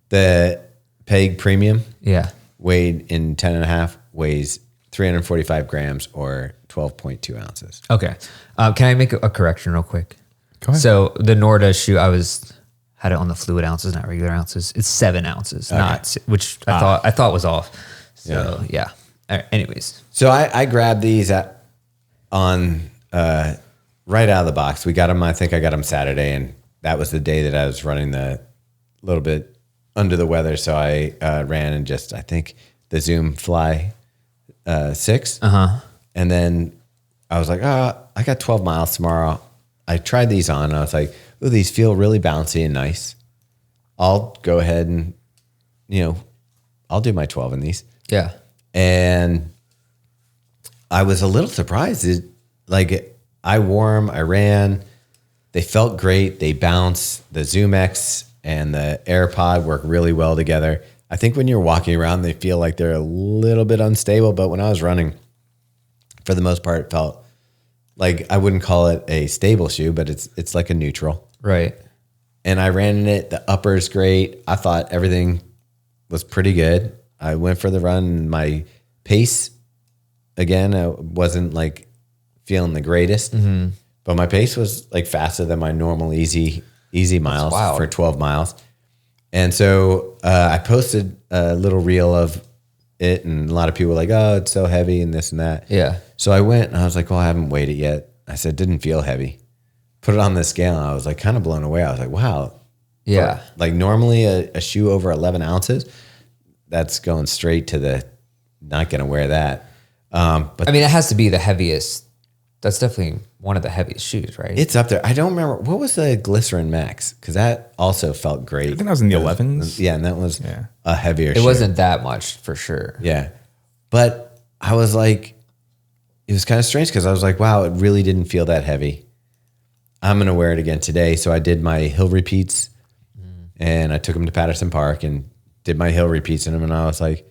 The Peg Premium Yeah. weighed in 10.5 weighs 345 grams or 12.2 ounces. Okay. Can I make a correction real quick? Go ahead. So the Norda shoe, had it on the fluid ounces, not regular ounces. It's 7 ounces, which I thought was off. So yeah. All right, anyways, So I grabbed these right out of the box. We got them. I think I got them Saturday, and that was the day that I was running the little bit under the weather. So I ran in just I think the Zoom Fly 6, and then I was like, oh, I got 12 miles tomorrow. I tried these on, and I was like, oh, these feel really bouncy and nice. I'll go ahead and I'll do my 12 in these. yeah. And I was a little surprised. I wore them, I ran. They felt great. They bounce. The Zoom X and the AirPod work really well together. I think when you're walking around, they feel like they're a little bit unstable. But when I was running, for the most part, it felt like I wouldn't call it a stable shoe, but it's like a neutral. Right. And I ran in it. The upper's great. I thought everything was pretty good. I went for the run. And my pace, again, I wasn't like feeling the greatest, but my pace was like faster than my normal easy miles wild. for 12 miles. And so I posted a little reel of it, and a lot of people were like, oh, it's so heavy and this and that. Yeah. So I went and I was like, well, I haven't weighed it yet. I said, didn't feel heavy. Put it on the scale, and I was like kind of blown away. I was like, wow. Yeah. Like normally a shoe over 11 ounces, that's going straight to the, not going to wear that. But I mean, it has to be the heaviest. That's definitely one of the heaviest shoes, right? it's up there. I don't remember. What was the Glycerin Max? Because that also felt great. I think that was in the 11s. Yeah, and that was a heavier shoe. It wasn't that much for sure. Yeah. But I was like, it was kind of strange because I was like, wow, it really didn't feel that heavy. I'm going to wear it again today. So I did my hill repeats and I took them to Patterson Park and did my hill repeats in them. And I was like,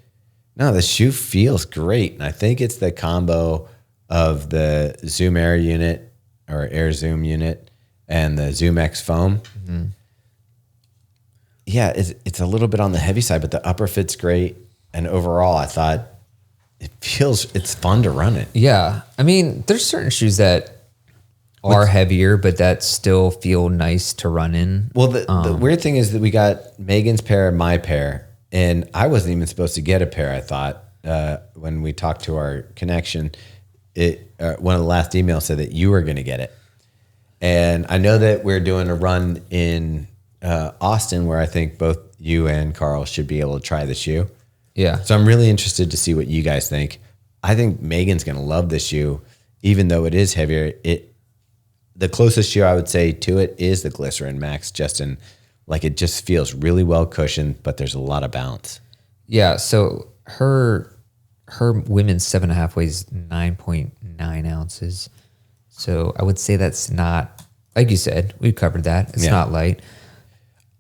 no, the shoe feels great. And I think it's the combo of the Zoom Air unit or Air Zoom unit and the Zoom X foam. Yeah, it's a little bit on the heavy side, but the upper fit's great. and overall, I thought it's fun to run it. Yeah. I mean, there's certain shoes that are heavier, but that still feel nice to run in. Well, the weird thing is that we got Megan's pair and my pair, and I wasn't even supposed to get a pair. I thought when we talked to our connection, one of the last emails said that you were going to get it, and I know that we're doing a run in Austin where I think both you and Karl should be able to try the shoe. Yeah. So I'm really interested to see what you guys think. I think Megan's going to love this shoe, even though it is heavier. The closest shoe I would say to it is the Glycerin Max, Justin. Like it just feels really well cushioned, but there's a lot of bounce. Yeah. So her women's 7.5 weighs 9.9 ounces. So I would say that's not, like you said, we covered that. It's not light.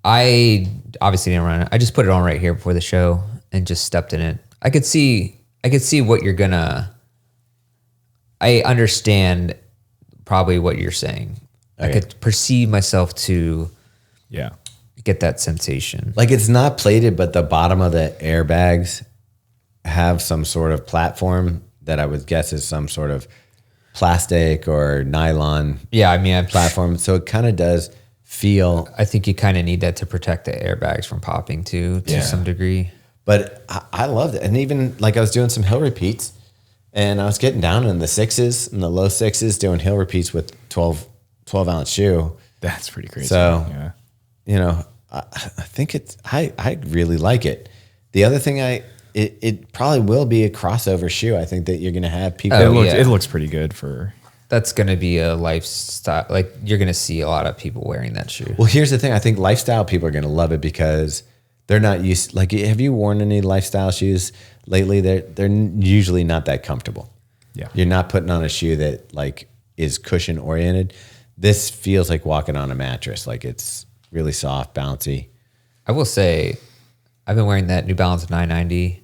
I obviously didn't run it. I just put it on right here before the show and just stepped in it. I could see what you're I understand probably what you're saying. Okay. I could perceive myself to get that sensation. Like it's not plated, but the bottom of the airbags have some sort of platform that I would guess is some sort of plastic or nylon. Yeah, I mean, platform. So it kind of does feel. I think you kind of need that to protect the airbags from popping to some degree. But I loved it. And even like I was doing some hill repeats and I was getting down in the 6s and the low 6s doing hill repeats with 12 ounce shoe. That's pretty crazy. So, I think I really like it. The other thing it probably will be a crossover shoe. I think that you're going to have people. It looks pretty good for. That's going to be a lifestyle. Like you're going to see a lot of people wearing that shoe. Well, here's the thing. I think lifestyle people are going to love it because they're not used. Like, have you worn any lifestyle shoes lately? They're usually not that comfortable. Yeah, you're not putting on a shoe that like is cushion oriented. This feels like walking on a mattress. Like it's really soft, bouncy. I will say, I've been wearing that New Balance 990.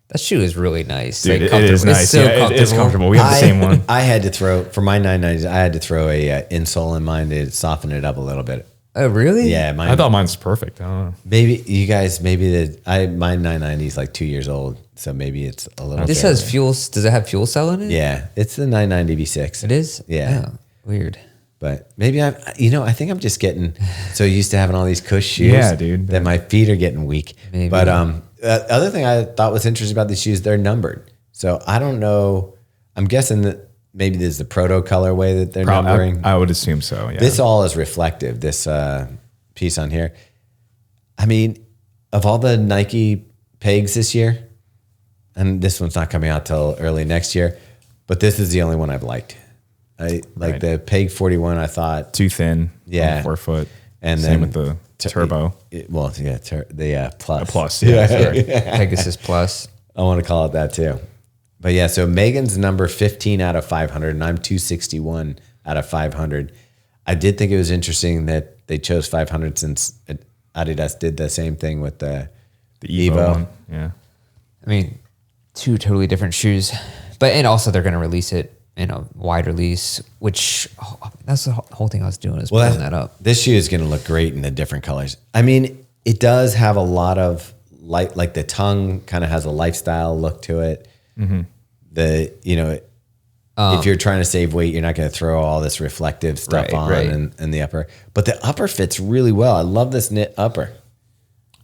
That shoe is really nice. Dude, like, it is nice. It's so comfortable. It's comfortable. We have the same one. I had to throw for my 990s. I had to throw a insole in mine to soften it up a little bit. Oh, really? Yeah, I thought mine's perfect. I don't know. Maybe you guys. My 990 is like 2 years old, so maybe it's a little. This has fuel. Does it have fuel cell in it? Yeah, it's the 990 V6. It is. Yeah. Oh, weird. But maybe I think I'm just getting so used to having all these cush shoes. Yeah, dude. That my feet are getting weak. Maybe. But other thing I thought was interesting about these shoes, they're numbered. So I don't know. I'm guessing that maybe this is the proto colorway that they're numbering. I would assume so. Yeah. This all is reflective. This piece on here. I mean, of all the Nike pegs this year, and this one's not coming out till early next year, but this is the only one I've liked. I like the Peg 41. I thought too thin. Yeah, 4 foot. And same then with the turbo. The plus. A plus. Yeah. Sorry. Pegasus Plus. I want to call it that too. But yeah, so Megan's number 15 out of 500, and I'm 261 out of 500. I did think it was interesting that they chose 500 since Adidas did the same thing with the Evo one. Yeah. I mean, two totally different shoes, and also they're going to release it in a wide release, which that's the whole thing I was doing is pulling that up. This shoe is going to look great in the different colors. I mean, it does have a lot of light, like the tongue kind of has a lifestyle look to it. Mm-hmm. If you're trying to save weight, you're not going to throw all this reflective stuff on in the upper. But the upper fits really well. I love this knit upper.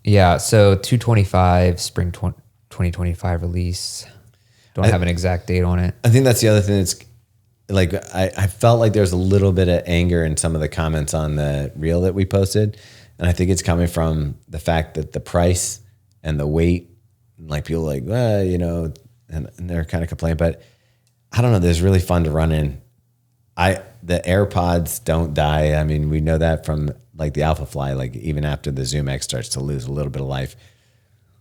Yeah, so 225 spring 2025 release. Don't have an exact date on it. I think that's the other thing that's like I felt like there's a little bit of anger in some of the comments on the reel that we posted. And I think it's coming from the fact that the price and the weight, like people like, and they're kind of complaining. But I don't know, there's really fun to run in. The AirPods don't die. I mean, we know that from like the Alpha Fly, like even after the Zoom X starts to lose a little bit of life,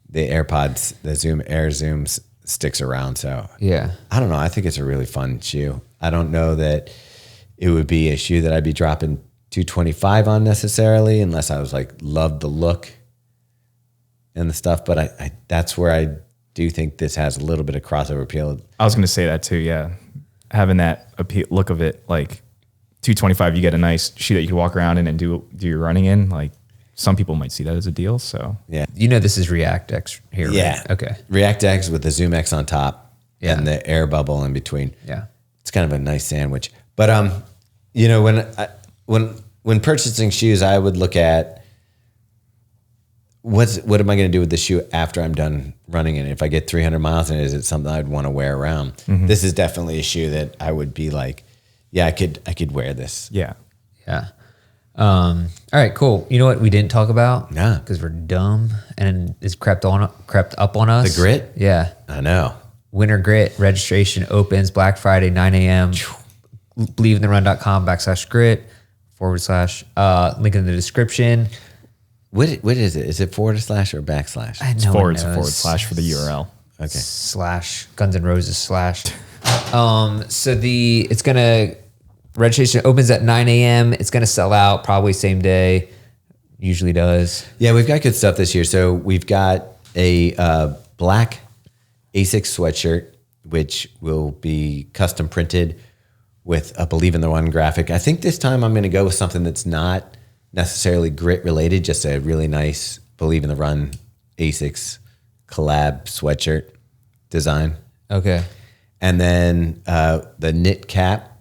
the AirPods, the Air Zooms sticks around. So yeah, I don't know. I think it's a really fun shoe. I don't know that it would be a shoe that I'd be dropping 225 on necessarily, unless I was like, loved the look and the stuff. But I that's where I do think this has a little bit of crossover appeal. I was going to say that too. Yeah. Having that look of it, like 225, you get a nice shoe that you can walk around in and do your running in. Like some people might see that as a deal. So Yeah. You know, this is React X here, Yeah. right? Okay. React X with the Zoom X on top Yeah. and the air bubble in between. Yeah. It's kind of a nice sandwich. But you know, when purchasing shoes, I would look at what am I going to do with the shoe after I'm done running it? If I get 300 miles in it, is it something I'd want to wear around? This is definitely a shoe that I would be like, yeah, I could wear this. yeah. Yeah. All right, cool. You know what we didn't talk about? Nah. Because we're dumb and it's crept up on us. The grit? Yeah. I know. Winter Grit registration opens Black Friday, 9 a.m. believeintherun.com/grit / link in the description. What is it? Is it / or backslash? It's No one forward knows. / for the URL. Okay. / Guns N' Roses / so it's gonna registration opens at 9 a.m. It's gonna sell out probably same day. Usually does. Yeah, we've got good stuff this year. So we've got a black Asics sweatshirt, which will be custom printed with a Believe in the Run graphic. I think this time I'm going to go with something that's not necessarily grit related, just a really nice Believe in the Run Asics collab sweatshirt design. Okay. And then the knit cap,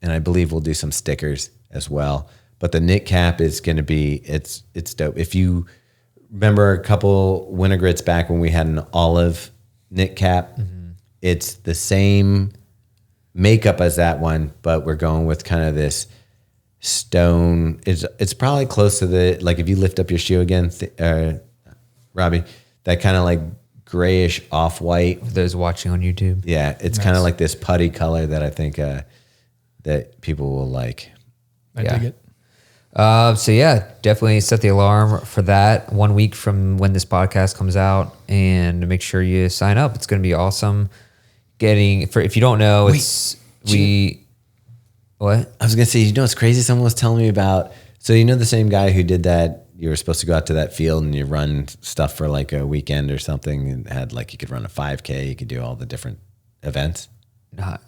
and I believe we'll do some stickers as well. But the knit cap is going to be, it's dope. If you remember a couple winter grits back when we had an olive knit cap, it's the same makeup as that one, but we're going with kind of this stone. It's probably close to the, like if you lift up your shoe again, Robbie, that kind of like grayish off-white. For those watching on YouTube. Yeah, it's kind of like this putty color that I think that people will like. I Yeah. dig it. So yeah, definitely set the alarm for that 1 week from when this podcast comes out, and make sure you sign up. It's going to be awesome. If you don't know, what? I was gonna say, you know, it's crazy. Someone was telling me about. So you know, the same guy who did that. You were supposed to go out to that field and you run stuff for like a weekend or something, and had like you could run a 5K. You could do all the different events. Not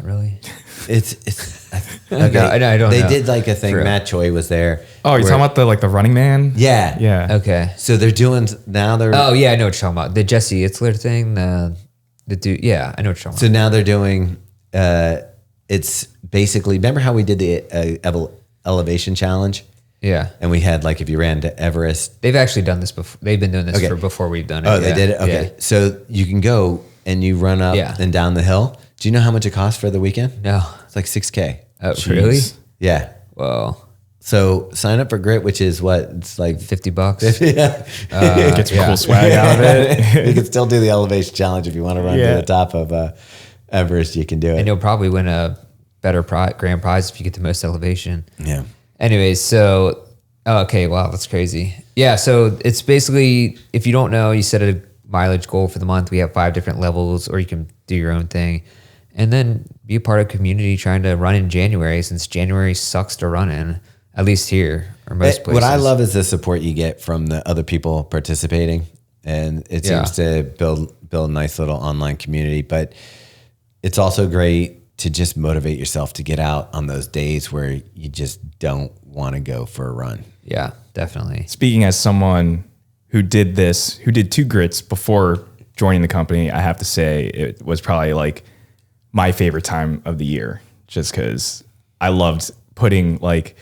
really. It's okay. No, I don't They know. did like a thing. For real. Matt Choi was there. Oh, you're talking about the Running Man? Yeah, Yeah. Okay. So they're doing now. They're Oh yeah, I know what you're talking about. The Jesse Itzler thing. The dude. Yeah, I know what you're talking so now they're doing. It's basically, remember how we did the elevation challenge, about. Yeah. and we had like if you ran to Everest. They've actually done this before. They've been doing this Okay. for before we've done it. Oh, they Yeah. did it. Okay, Yeah. so you can go and you run up Yeah. and down the hill. Do you know how much it costs for the weekend? No. It's like $6K. Oh, really? Yeah. Whoa. So sign up for Grit, which is what it's like. $50. Yeah. Get some cool swag out of it. You can still do the elevation challenge if you want to run to Yeah. the top of Everest. You can do it. And you'll probably win a better grand prize if you get the most elevation. Yeah. Anyways, so okay, wow, that's crazy. Yeah, so it's basically, if you don't know, you set a mileage goal for the month. We have 5 different levels, or you can do your own thing, and then be a part of a community trying to run in January, since January sucks to run in, at least here or most places. What I love is the support you get from the other people participating, and it seems to build a nice little online community. But it's also great to just motivate yourself to get out on those days where you just don't want to go for a run. Yeah, definitely. Speaking as someone who did 2 grits before joining the company, I have to say it was probably like my favorite time of the year, just because I loved putting like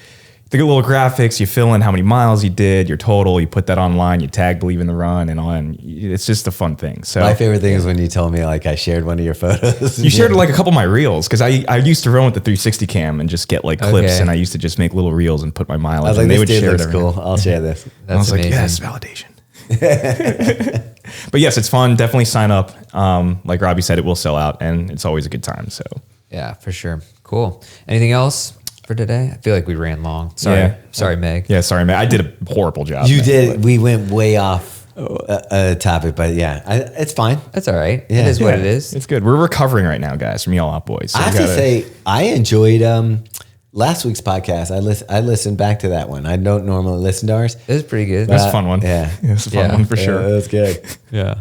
the little graphics. You fill in how many miles you did, your total, you put that online, you tag Believe in the Run and on. It's just a fun thing. So My favorite thing is when you told me like I shared one of your photos. you shared like a couple of my reels, because I used to run with the 360 cam and just get like clips, Okay. and I used to just make little reels and put my mileage. I was and like, they this dude share it looks every cool. now. I'll share this. And I was That's like, amazing. yes, validation. But yes, it's fun. Definitely sign up. Like Robbie said, it will sell out, and it's always a good time. So Yeah, for sure. Cool. Anything else for today? I feel like we ran long. Sorry. Yeah. Sorry, Meg. yeah, sorry, man. I did a horrible job. You man. did. We went way off a topic, but yeah, it's fine. That's all right. Yeah. It is what Yeah, it is. It's good. We're recovering right now, guys, from y'all out boys. So I we have to gotta- say, I enjoyed last week's podcast. I listened back to that one. I don't normally listen to ours. It was pretty good. that's a fun one. yeah. It's a fun Yeah. one for Yeah, sure. it was good. Yeah.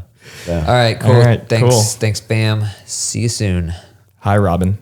All right, cool. All right, Thanks. cool. Thanks, Bam. See you soon. Hi, Robin.